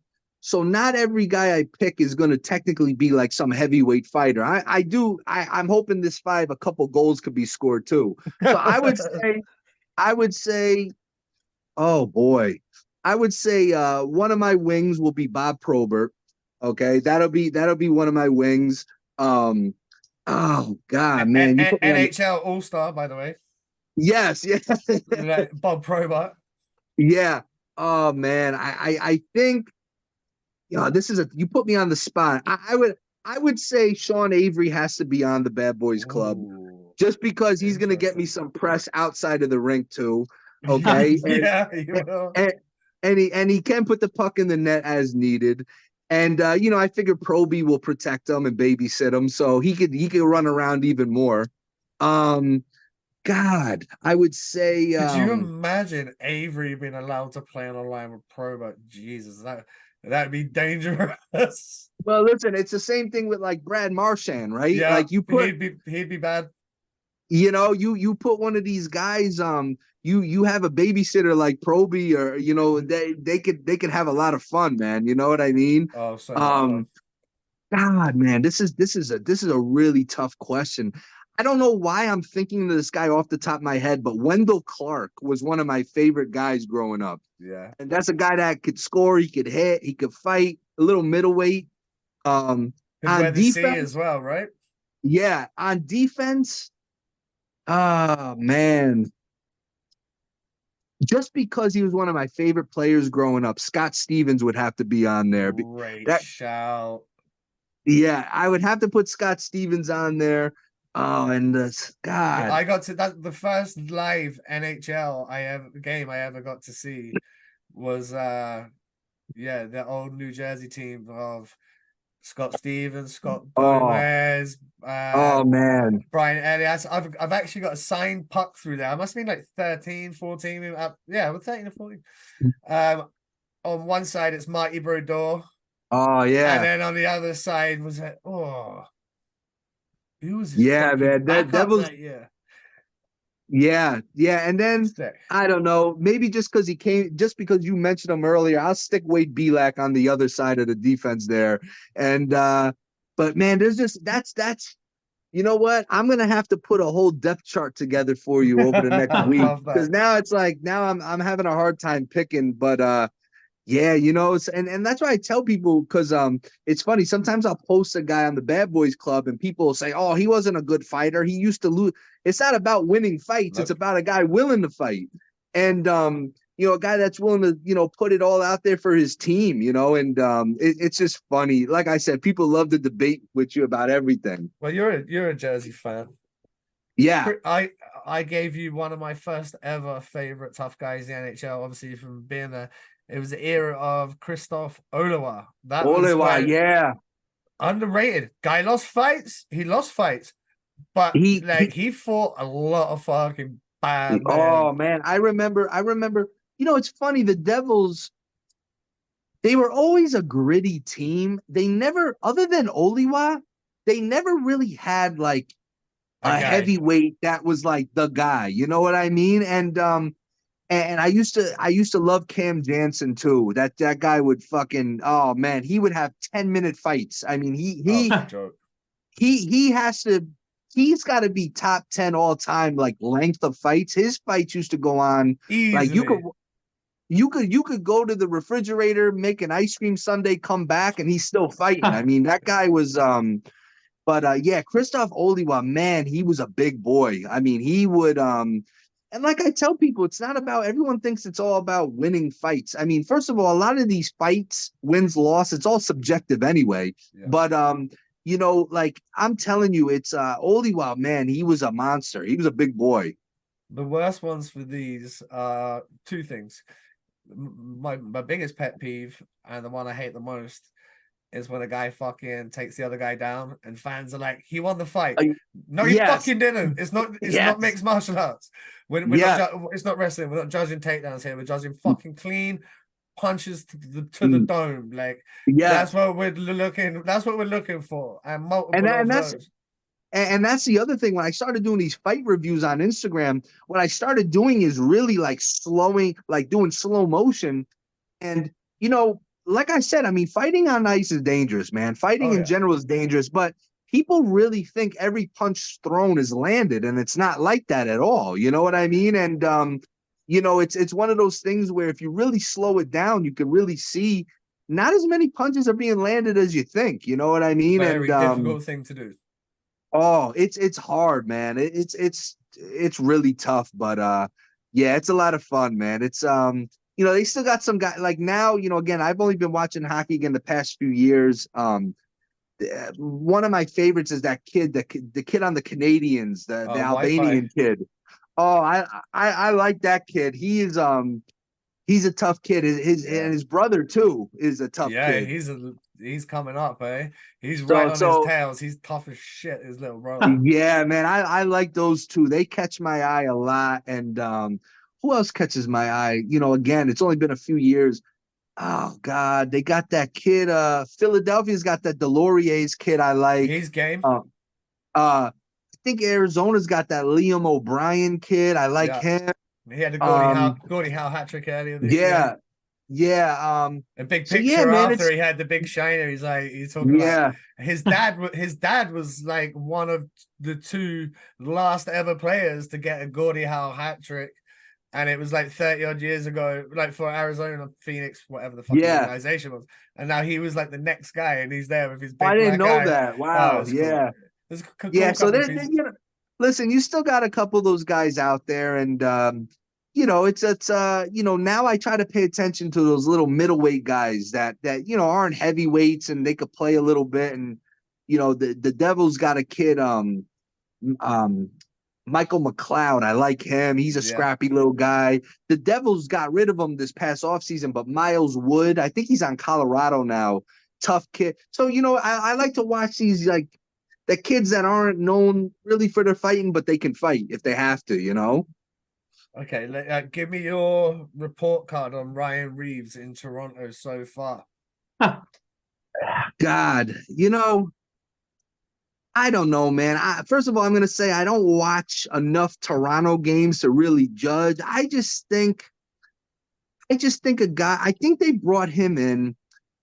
So not every guy I pick is going to technically be like some heavyweight fighter. I'm hoping this five, a couple goals could be scored too. So I would say, oh boy, I would say one of my wings will be Bob Probert. Okay, that'll be one of my wings. Oh God, man, you put me NHL All Star, by the way. Yes, Bob Probert. Yeah. Oh man, I think. This is you put me on the spot. I would say Sean Avery has to be on the Bad Boys Club. Ooh, just because he's gonna get me some press outside of the rink too. Okay. And he can put the puck in the net as needed. And I figure Proby will protect him and babysit him, so he could run around even more. God, I would say. Could you imagine Avery being allowed to play on a line with Probert? Jesus, that'd be dangerous. Well, listen, it's the same thing with like Brad Marchand, right? Yeah, like you put he'd be bad. You put one of these guys, you have a babysitter like Proby, or they could have a lot of fun, man. You know what I mean? Oh, so much fun. God, man, this is a really tough question. I don't know why I'm thinking of this guy off the top of my head, but Wendell Clark was one of my favorite guys growing up. Yeah. And that's a guy that could score, he could hit, he could fight, a little middleweight. On defense as well, right? Yeah, on defense. Oh man. Just because he was one of my favorite players growing up, Scott Stevens would have to be on there. Great shout. Yeah, I would have to put Scott Stevens on there. Oh, and God, I got to that the first live NHL game I ever got to see was the old New Jersey team of Scott Stevens, Scott Gomez, oh man, Brian Elias. I've actually got a signed puck through there. I must have been like 13, 14. Yeah, we're 13 or 14. On one side it's Marty Brodeur. Oh yeah. And then on the other side was who was man, that was that year. Yeah, and then I don't know, maybe just because you mentioned him earlier, I'll stick Wade Belak on the other side of the defense there. And but man, there's just that's you know what? I'm gonna have to put a whole depth chart together for you over the next week, because now it's like I'm having a hard time picking, but yeah, and that's why I tell people, because it's funny. Sometimes I'll post a guy on the Bad Boys Club and people will say, "Oh, he wasn't a good fighter. He used to lose." It's not about winning fights. It's about a guy willing to fight, and a guy that's willing to put it all out there for his team. And it's just funny. Like I said, people love to debate with you about everything. Well, you're a Jersey fan. Yeah, I gave you one of my first ever favorite tough guys in the NHL. Obviously, from being there. It was the era of Christophe Oliwa. Yeah. Underrated. Guy lost fights. He lost fights. But he fought a lot of fucking bad men. Oh man, I remember, it's funny, the Devils, they were always a gritty team. They never, other than Oliwa, they never really had like a heavyweight that was like the guy. You know what I mean? And I used to love Cam Jansen too. That guy would fucking, oh man, he would have 10-minute fights. I mean, he's got to be top 10 all time, like length of fights. His fights used to go on easily. Like you could go to the refrigerator, make an ice cream sundae, come back, and he's still fighting. I mean, that guy was Christophe Oliwa, man, he was a big boy. I mean, he would and like I tell people, it's not about, everyone thinks it's all about winning fights. I mean, first of all, a lot of these fights, wins, loss, it's all subjective anyway. Yeah. But you know, like I'm telling you, it's Oliwa, man, he was a monster. He was a big boy. The worst ones for these are two things. My biggest pet peeve and the one I hate the most is when a guy fucking takes the other guy down and fans are like, he won the fight. No, he Yes. fucking didn't. It's not mixed martial arts. We're Yeah. not it's not wrestling. We're not judging takedowns here. We're judging fucking clean punches to the dome. Like Yes. that's what we're looking for. And multiple And of that's those. and that's the other thing. When I started doing these fight reviews on Instagram, what I started doing is really like doing slow motion. And, you know, like I said, I mean, fighting on ice is dangerous, man. Fighting Oh in yeah. general is dangerous, but people really think every punch thrown is landed, and it's not like that at all. You know what I mean? And, you know, it's one of those things where if you really slow it down, you can really see not as many punches are being landed as you think. You know what I mean? Very And, difficult thing to do. oh, it's hard, man. It's really tough, but yeah, it's a lot of fun, man. It's you know, they still got some guy like now, you know, again, I've only been watching hockey again the past few years. One of my favorites is that kid, the kid on the Canadians, the Wi-Fi. Albanian kid. Oh, I like that kid. He's a tough kid. And his brother too is a tough Yeah, kid. he's coming up, eh? He's right So on his so tails. He's tough as shit, his little brother. yeah, man, I like those two. They catch my eye a lot. And who else catches my eye? You know, again, it's only been a few years. Oh God, they got that kid. Philadelphia's got that Delorier's kid I like. He's game. I think Arizona's got that Liam O'Brien kid. I like Yeah. him. He had a Um, Gordie Howe hat trick earlier this year. yeah, yeah. A big So yeah, picture man, after it's he had the big shiner. He's talking about yeah. his dad. His dad was like one of the two last ever players to get a Gordie Howe hat trick. And it was like 30 odd years ago, like for Arizona, Phoenix, whatever the fucking Yeah. organization was. And now he was like the next guy, and he's there with his I big didn't black know eye. that. Oh, Wow. it's cool. Yeah. There's a Yeah. cool So couple of there, pieces. you know, listen, you still got a couple of those guys out there, and you know, it's you know, now I try to pay attention to those little middleweight guys that you know aren't heavyweights and they could play a little bit. And you know, the Devils got a kid, um Michael McLeod. I like him. He's a Yeah. scrappy little guy. The Devils got rid of him this past offseason, but Miles Wood, I think he's on Colorado now. Tough kid. So, you know, I like to watch these like the kids that aren't known really for their fighting, but they can fight if they have to, you know? Okay, give me your report card on Ryan Reeves in Toronto so far. God, you know, I don't know, man. First of all, I'm going to say I don't watch enough Toronto games to really judge. I just think a guy, I think they brought him in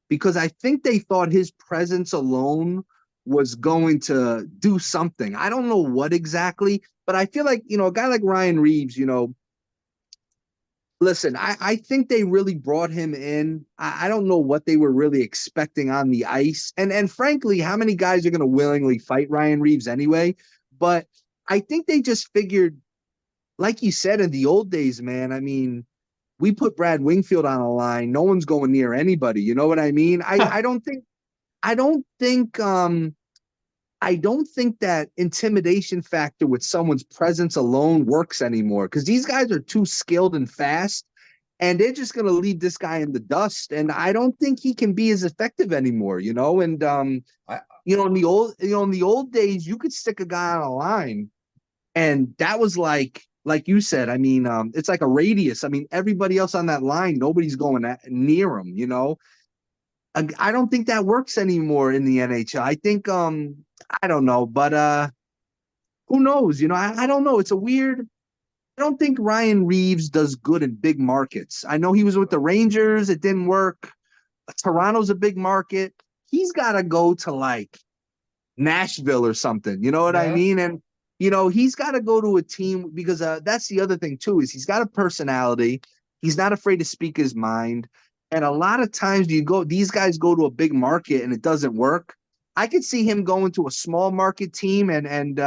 because I think they thought his presence alone was going to do something. I don't know what exactly, but I feel like, you know, a guy like Ryan Reeves, you know, listen, I think they really brought him in. I don't know what they were really expecting on the ice. And frankly, how many guys are going to willingly fight Ryan Reeves anyway? But I think they just figured, like you said, in the old days, man, I mean, we put Brad Wingfield on a line. No one's going near anybody. You know what I mean? I don't think I don't think I don't think that intimidation factor with someone's presence alone works anymore because these guys are too skilled and fast, and they're just going to leave this guy in the dust. And I don't think he can be as effective anymore, you know. And you know, in the old days, you could stick a guy on a line, and that was like you said. I mean, it's like a radius. I mean, everybody else on that line, nobody's going near him, you know. I don't think that works anymore in the NHL. I think I don't know, but who knows? You know, I don't know. It's a weird. I don't think Ryan Reeves does good in big markets. I know he was with the Rangers. It didn't work. Toronto's a big market. He's got to go to like Nashville or something. You know what I Yeah. mean? And you know, he's got to go to a team because that's the other thing too is he's got a personality. He's not afraid to speak his mind. And a lot of times these guys go to a big market and it doesn't work. I could see him going to a small market team and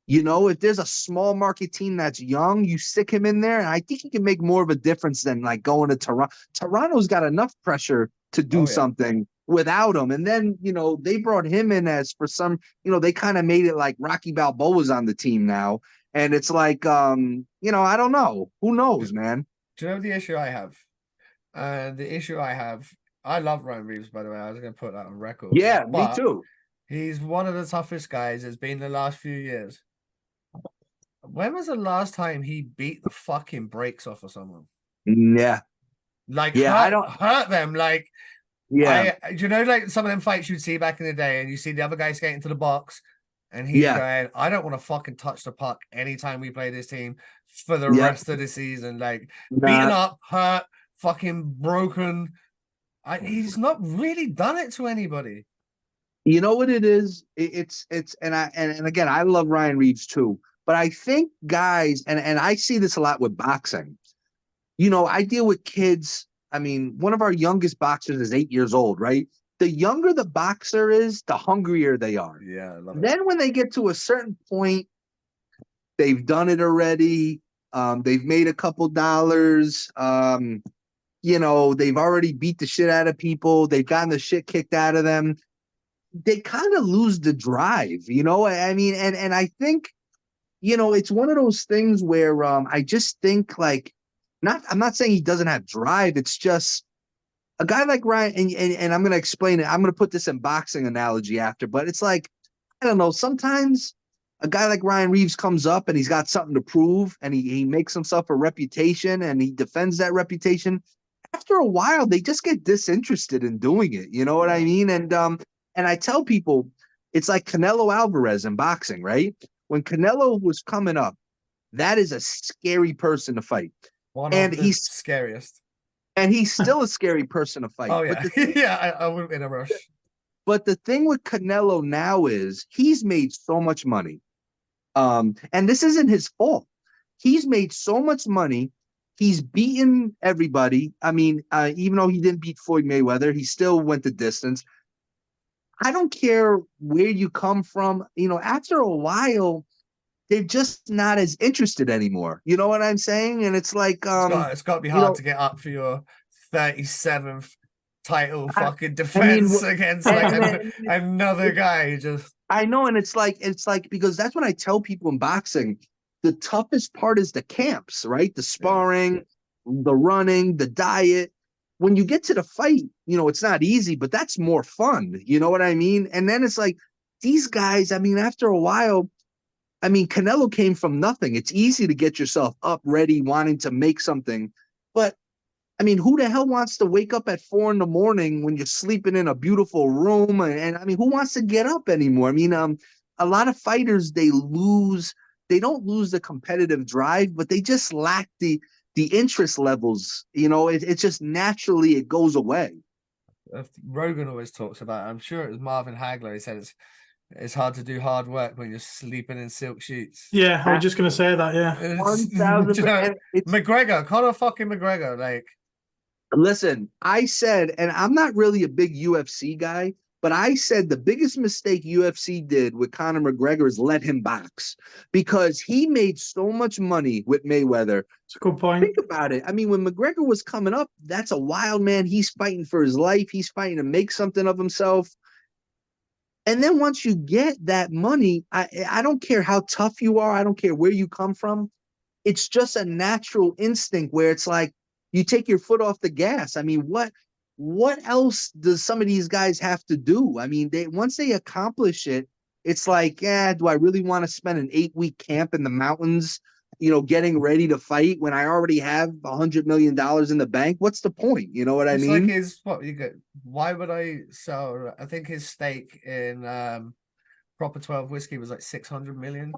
you know, if there's a small market team that's young, you stick him in there, and I think he can make more of a difference than like going to Toronto. Toronto's got enough pressure to do Oh yeah. something. without him. And then, they brought him in as for some, they kind of made it like Rocky Balboa's on the team now. And it's like, I don't know. Who knows, man? Do you know the issue I have? The issue I have, I love Ryan Reeves, by the way. I was going to put that on record. Yeah, me too. He's one of the toughest guys it's been the last few years. When was the last time he beat the fucking brakes off of someone? Yeah. Like, I don't hurt them. Like, yeah. Like some of them fights you'd see back in the day, and you see the other guy skating to the box, and he's going, I don't want to fucking touch the puck anytime we play this team for the rest of the season. Like, beaten up, hurt, fucking broken. He's not really done it to anybody. You know what it is? It's and again, I love Ryan Reeves too, but I think guys, and I see this a lot with boxing. I deal with kids. I mean, one of our youngest boxers is 8 years old, right? The younger the boxer is, the hungrier they are. Yeah, I love it. Then when they get to a certain point, they've done it already. They've made a couple dollars. They've already beat the shit out of people. They've gotten the shit kicked out of them. They kind of lose the drive, I mean, and I think, it's one of those things where I just think like, I'm not saying he doesn't have drive. It's just a guy like Ryan, and I'm going to explain it. I'm going to put this in boxing analogy after, but it's like, I don't know, sometimes a guy like Ryan Reeves comes up and he's got something to prove, and he makes himself a reputation and he defends that reputation. After a while, they just get disinterested in doing it. You know what I mean? And I tell people, it's like Canelo Alvarez in boxing, right? When Canelo was coming up, that is a scary person to fight. He's scariest. And he's still a scary person to fight. Oh, yeah. I wouldn't be in a rush. But the thing with Canelo now is he's made so much money. And this isn't his fault. He's made so much money. He's beaten everybody. I mean, even though he didn't beat Floyd Mayweather, he still went the distance. I don't care where you come from. After a while, they're just not as interested anymore. You know what I'm saying? And it's like it's got to be hard to get up for your 37th title fucking defense against another guy. I know, and it's like because that's what I tell people in boxing. The toughest part is the camps, right? The sparring, the running, the diet. When you get to the fight, it's not easy, but that's more fun. You know what I mean? And then it's like these guys, I mean, after a while, I mean, Canelo came from nothing. It's easy to get yourself up, ready, wanting to make something. But, I mean, who the hell wants to wake up at 4 a.m. when you're sleeping in a beautiful room? And I mean, who wants to get up anymore? I mean, a lot of fighters, they don't lose the competitive drive, but they just lack the interest levels. It's just naturally it goes away. Rogan always talks about it. I'm sure it was Marvin Hagler. He said it's hard to do hard work when you're sleeping in silk sheets. Yeah, I was just going to say that, yeah. 1,000%. McGregor, Conor fucking McGregor, like. Listen, I said, and I'm not really a big UFC guy, but I said the biggest mistake UFC did with Conor McGregor is let him box because he made so much money with Mayweather. That's a good point. Think about it. I mean, when McGregor was coming up, that's a wild man. He's fighting for his life. He's fighting to make something of himself. And then once you get that money, I don't care how tough you are. I don't care where you come from. It's just a natural instinct where it's like you take your foot off the gas. I mean, what else does some of these guys have to do? I mean, once they accomplish it, it's like, do I really want to spend an 8-week camp in the mountains, getting ready to fight when I already have $100 million in the bank? What's the point? You know what I mean? Like why would I sell? I think his stake in Proper 12 whiskey was like 600 million.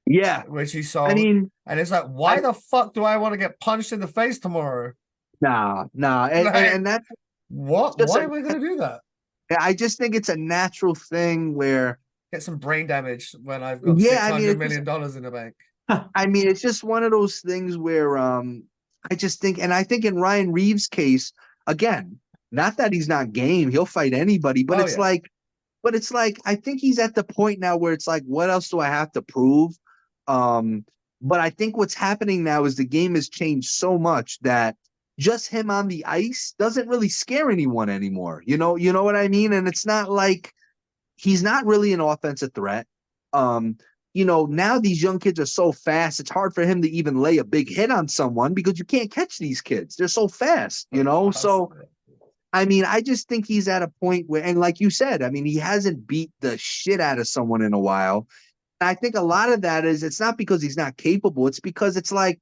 Yeah. Which he sold. I mean, and it's like, why the fuck do I want to get punched in the face tomorrow? Nah. And that's what? Why are we going to do that? I just think it's a natural thing where get some brain damage when I've got $600 million in the bank. I mean, it's just one of those things where I just think, and I think in Ryan Reeves' case, again, not that he's not game, he'll fight anybody, but it's like, I think he's at the point now where it's like, what else do I have to prove? But I think what's happening now is the game has changed so much that just him on the ice doesn't really scare anyone anymore. You know what I mean? And it's not like he's not really an offensive threat. Now these young kids are so fast, it's hard for him to even lay a big hit on someone because you can't catch these kids. They're so fast, So I mean, I just think he's at a point where, and like you said, I mean, he hasn't beat the shit out of someone in a while. And I think a lot of that is it's not because he's not capable. It's because it's like,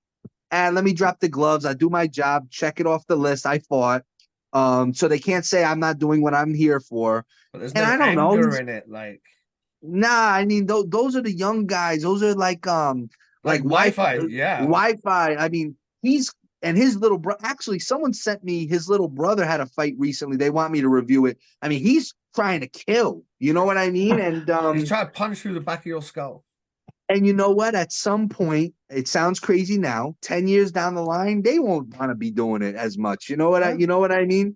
let me drop the gloves. I do my job, check it off the list. I fought. So they can't say I'm not doing what I'm here for. But there's and no I don't know. anger in it, like. Nah, I mean, those are the young guys. Those are like Wi-Fi, yeah. Wi-Fi. I mean, his little bro. Actually, someone sent me his little brother had a fight recently. They want me to review it. I mean, he's trying to kill. You know what I mean? And he's trying to punch through the back of your skull. And you know what? At some point, it sounds crazy now. 10 years down the line, they won't want to be doing it as much. You know what I mean?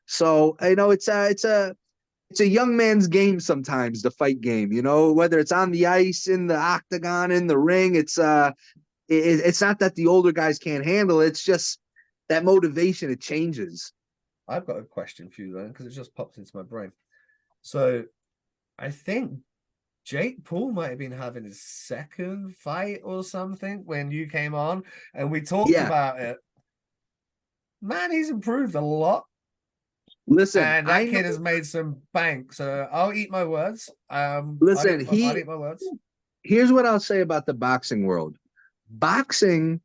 So it's a young man's game sometimes, the fight game, whether it's on the ice, in the octagon, in the ring. It's not that the older guys can't handle it. It's just that motivation, it changes. I've got a question for you then, because it just popped into my brain. So I think Jake Paul might have been having his second fight or something when you came on and we talked about it. Man, he's improved a lot. Listen, and that kid has made some bank, so I'll eat my words. Listen, I'll eat my words. Here's what I'll say about the boxing world. Boxing,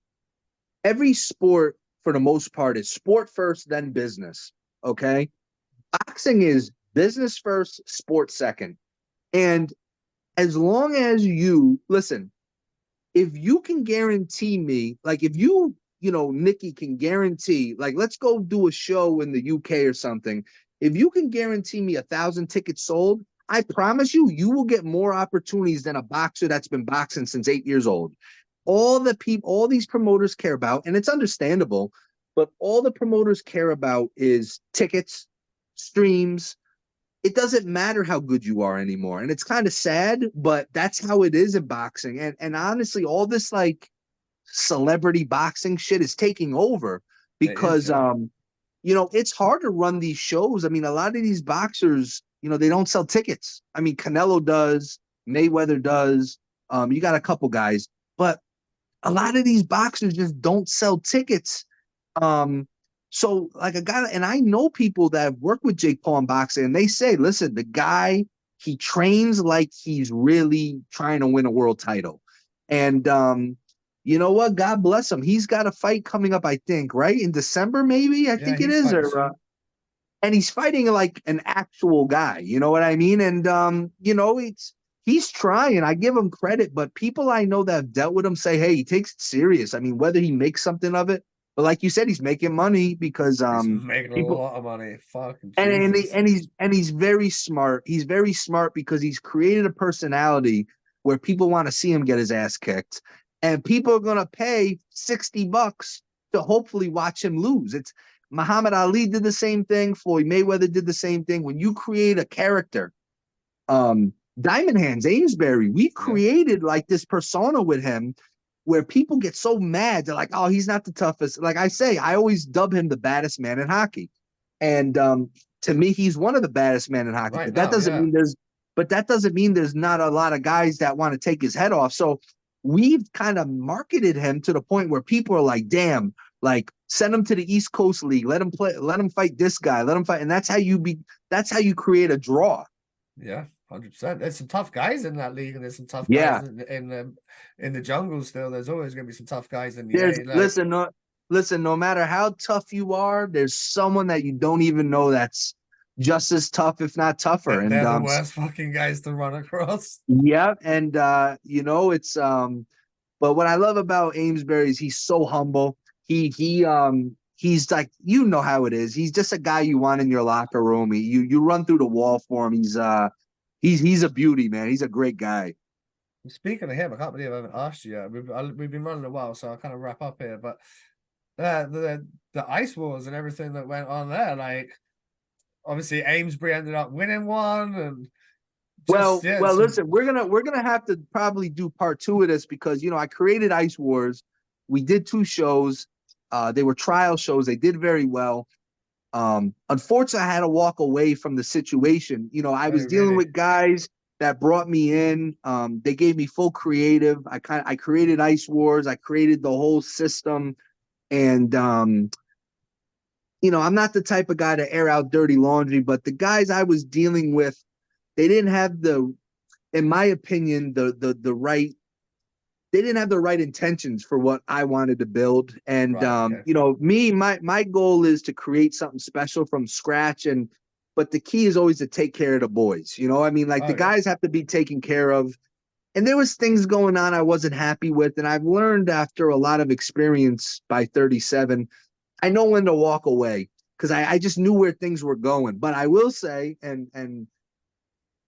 every sport for the most part is sport first, then business. Okay, boxing is business first, sport second, and as long as you listen, if you can guarantee me, like if Nikki can guarantee, like, let's go do a show in the UK or something. If you can guarantee me 1,000 tickets sold, I promise you, you will get more opportunities than a boxer that's been boxing since 8 years old. All these promoters care about, and it's understandable, but all the promoters care about is tickets, streams. It doesn't matter how good you are anymore. And it's kind of sad, but that's how it is in boxing. And honestly, all this like celebrity boxing shit is taking over because it's hard to run these shows. I mean, a lot of these boxers, they don't sell tickets. I mean, Canelo does, Mayweather does, you got a couple guys, but a lot of these boxers just don't sell tickets. So like a guy, and I know people that have worked with Jake Paul in boxing, and they say, listen, the guy, he trains like he's really trying to win a world title. And you know what? God bless him. He's got a fight coming up, I think, right? In December, maybe? I think it is. And he's fighting like an actual guy. You know what I mean? And he's trying. I give him credit, but people I know that have dealt with him say, hey, he takes it serious. I mean, whether he makes something of it, but like you said, he's making money because he's making a lot of money. Fucking and he's very smart. He's very smart because he's created a personality where people want to see him get his ass kicked, and people are gonna pay $60 to hopefully watch him lose. It's Muhammad Ali did the same thing. Floyd Mayweather did the same thing. When you create a character, Diamond Hands, Amesbury, we've created like this persona with him where people get so mad. They're like, oh, he's not the toughest. Like I say, I always dub him the baddest man in hockey. And to me, he's one of the baddest men in hockey. But that doesn't mean there's not a lot of guys that want to take his head off. So we've kind of marketed him to the point where people are like, damn, like send him to the East Coast League. Let him fight this guy. Let him fight. And that's how you create a draw. Yeah. 100%. There's some tough guys in that league, and there's some tough guys in the jungle. Still, there's always going to be some tough guys in the Listen, no matter how tough you are, there's someone that you don't even know that's just as tough, if not tougher. They're the worst fucking guys to run across. Yeah, and it's but what I love about Amesbury is he's so humble. He's like, how it is. He's just a guy you want in your locker room. You run through the wall for him. He's a beauty, man. He's a great guy. Speaking of him, I can't believe I haven't asked you yet. We've been running a while, so I'll kind of wrap up here. But the ice wars and everything that went on there, like obviously Amesbury ended up winning one, and listen, we're gonna have to probably do part 2 of this because I created Ice Wars. We did 2 shows. They were trial shows. They did very well. Unfortunately, I had to walk away from the situation. You know, I was dealing with guys that brought me in. They gave me full creative. I created Ice Wars. I created the whole system. And you know, I'm not the type of guy to air out dirty laundry, but the guys I was dealing with, they didn't have the, in my opinion, the right, they didn't have the right intentions for what I wanted to build. And you know, my goal is to create something special from scratch. And but the key is always to take care of the boys. You know, I mean, like the guys have to be taken care of. And there was things going on I wasn't happy with. And I've learned after a lot of experience by 37, I know when to walk away because I just knew where things were going. But I will say, and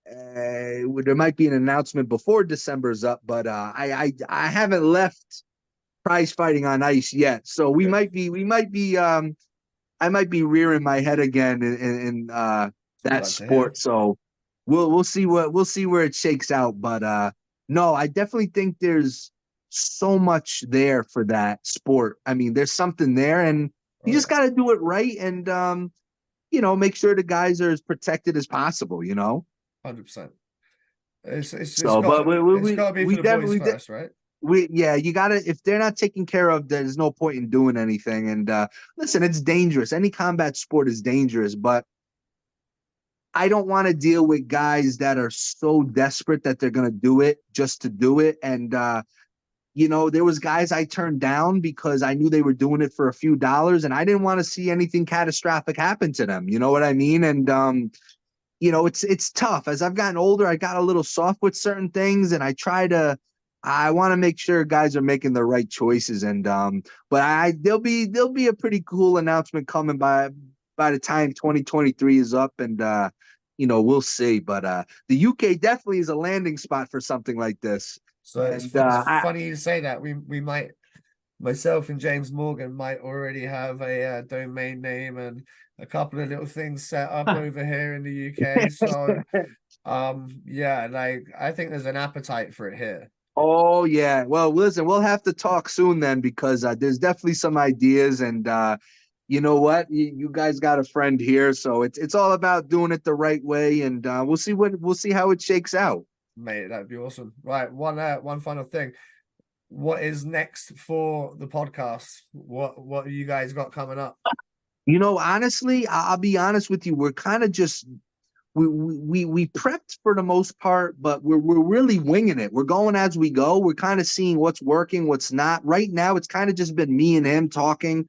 there might be an announcement before December's up, but I haven't left prize fighting on ice yet. So I might be rearing my head again in that sport. So we'll see where it shakes out. But no, I definitely think there's so much there for that sport. I mean, there's something there, and you just got to do it right, and you know, make sure the guys are as protected as possible. You know. 100%. It's So, got, but it's got to be for the boys first, right? You gotta, if they're not taken care of, there's no point in doing anything. And listen, it's dangerous. Any combat sport is dangerous, but I don't want to deal with guys that are so desperate that they're gonna do it just to do it. And you know, there was guys I turned down because I knew they were doing it for a few dollars, and I didn't want to see anything catastrophic happen to them. You know what I mean? And you know, it's tough. As I've gotten older, I got a little soft with certain things, and I want to make sure guys are making the right choices. And but there'll be a pretty cool announcement coming by the time 2023 is up, and you know, we'll see. But the UK definitely is a landing spot for something like this. So it's funny you say that. We might, myself and James Morgan might already have a domain name and a couple of little things set up over here in the UK. So yeah, like I think there's an appetite for it here. Oh yeah. Well, listen, we'll have to talk soon then, because there's definitely some ideas, and you know what? You guys got a friend here, so it's all about doing it the right way, and we'll see how it shakes out. Mate, that'd be awesome. Right, one final thing. What is next for the podcast? What have you guys got coming up? You know, honestly, I'll be honest with you. We're kind of just we prepped for the most part, but we're really winging it. We're going as we go. We're kind of seeing what's working, what's not. Right now, it's kind of just been me and him talking.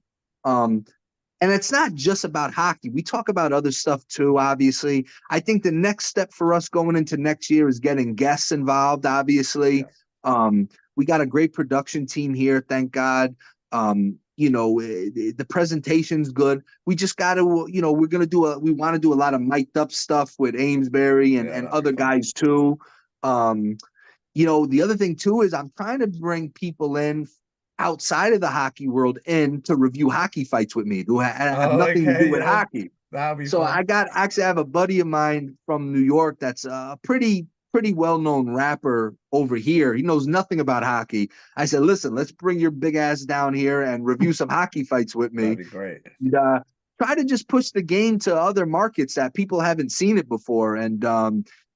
And it's not just about hockey. We talk about other stuff too, obviously. I think the next step for us going into next year is getting guests involved, obviously. Yeah. We got a great production team here, thank God. You know, the presentation's good. We just got to, you know, we want to do a lot of mic'd up stuff with Amesbury and other guys too. You know, the other thing too is I'm trying to bring people in outside of the hockey world in to review hockey fights with me who have nothing to do with hockey. That'll be so fun. I have a buddy of mine from New York that's a pretty well-known rapper over here. He knows nothing about hockey. I said, listen, let's bring your big ass down here and review some hockey fights with me. That'd be great. And, try to just push the game to other markets that people haven't seen it before. And,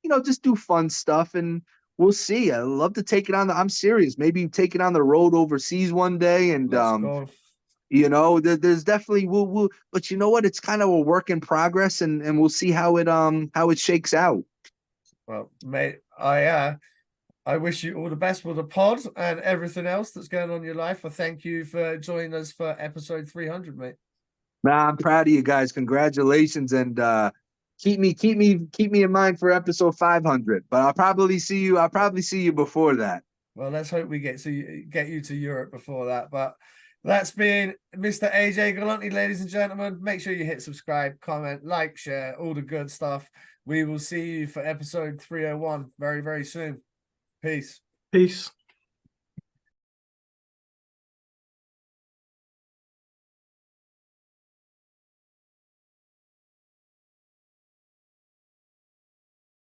you know, just do fun stuff, and we'll see. I love to take it on. I'm serious. Maybe take it on the road overseas one day. And, you know, there's definitely we'll but you know what? It's kind of a work in progress, and we'll see how it shakes out. Well, mate, I wish you all the best with the pod and everything else that's going on in your life. I thank you for joining us for episode 300, mate. Nah, I'm proud of you guys. Congratulations, and keep me in mind for episode 500. But I'll probably see you before that. Well, let's hope we get you to Europe before that. But that's been Mr. AJ Galante, ladies and gentlemen. Make sure you hit subscribe, comment, like, share, all the good stuff. We will see you for episode 301 very, very soon. Peace. Peace.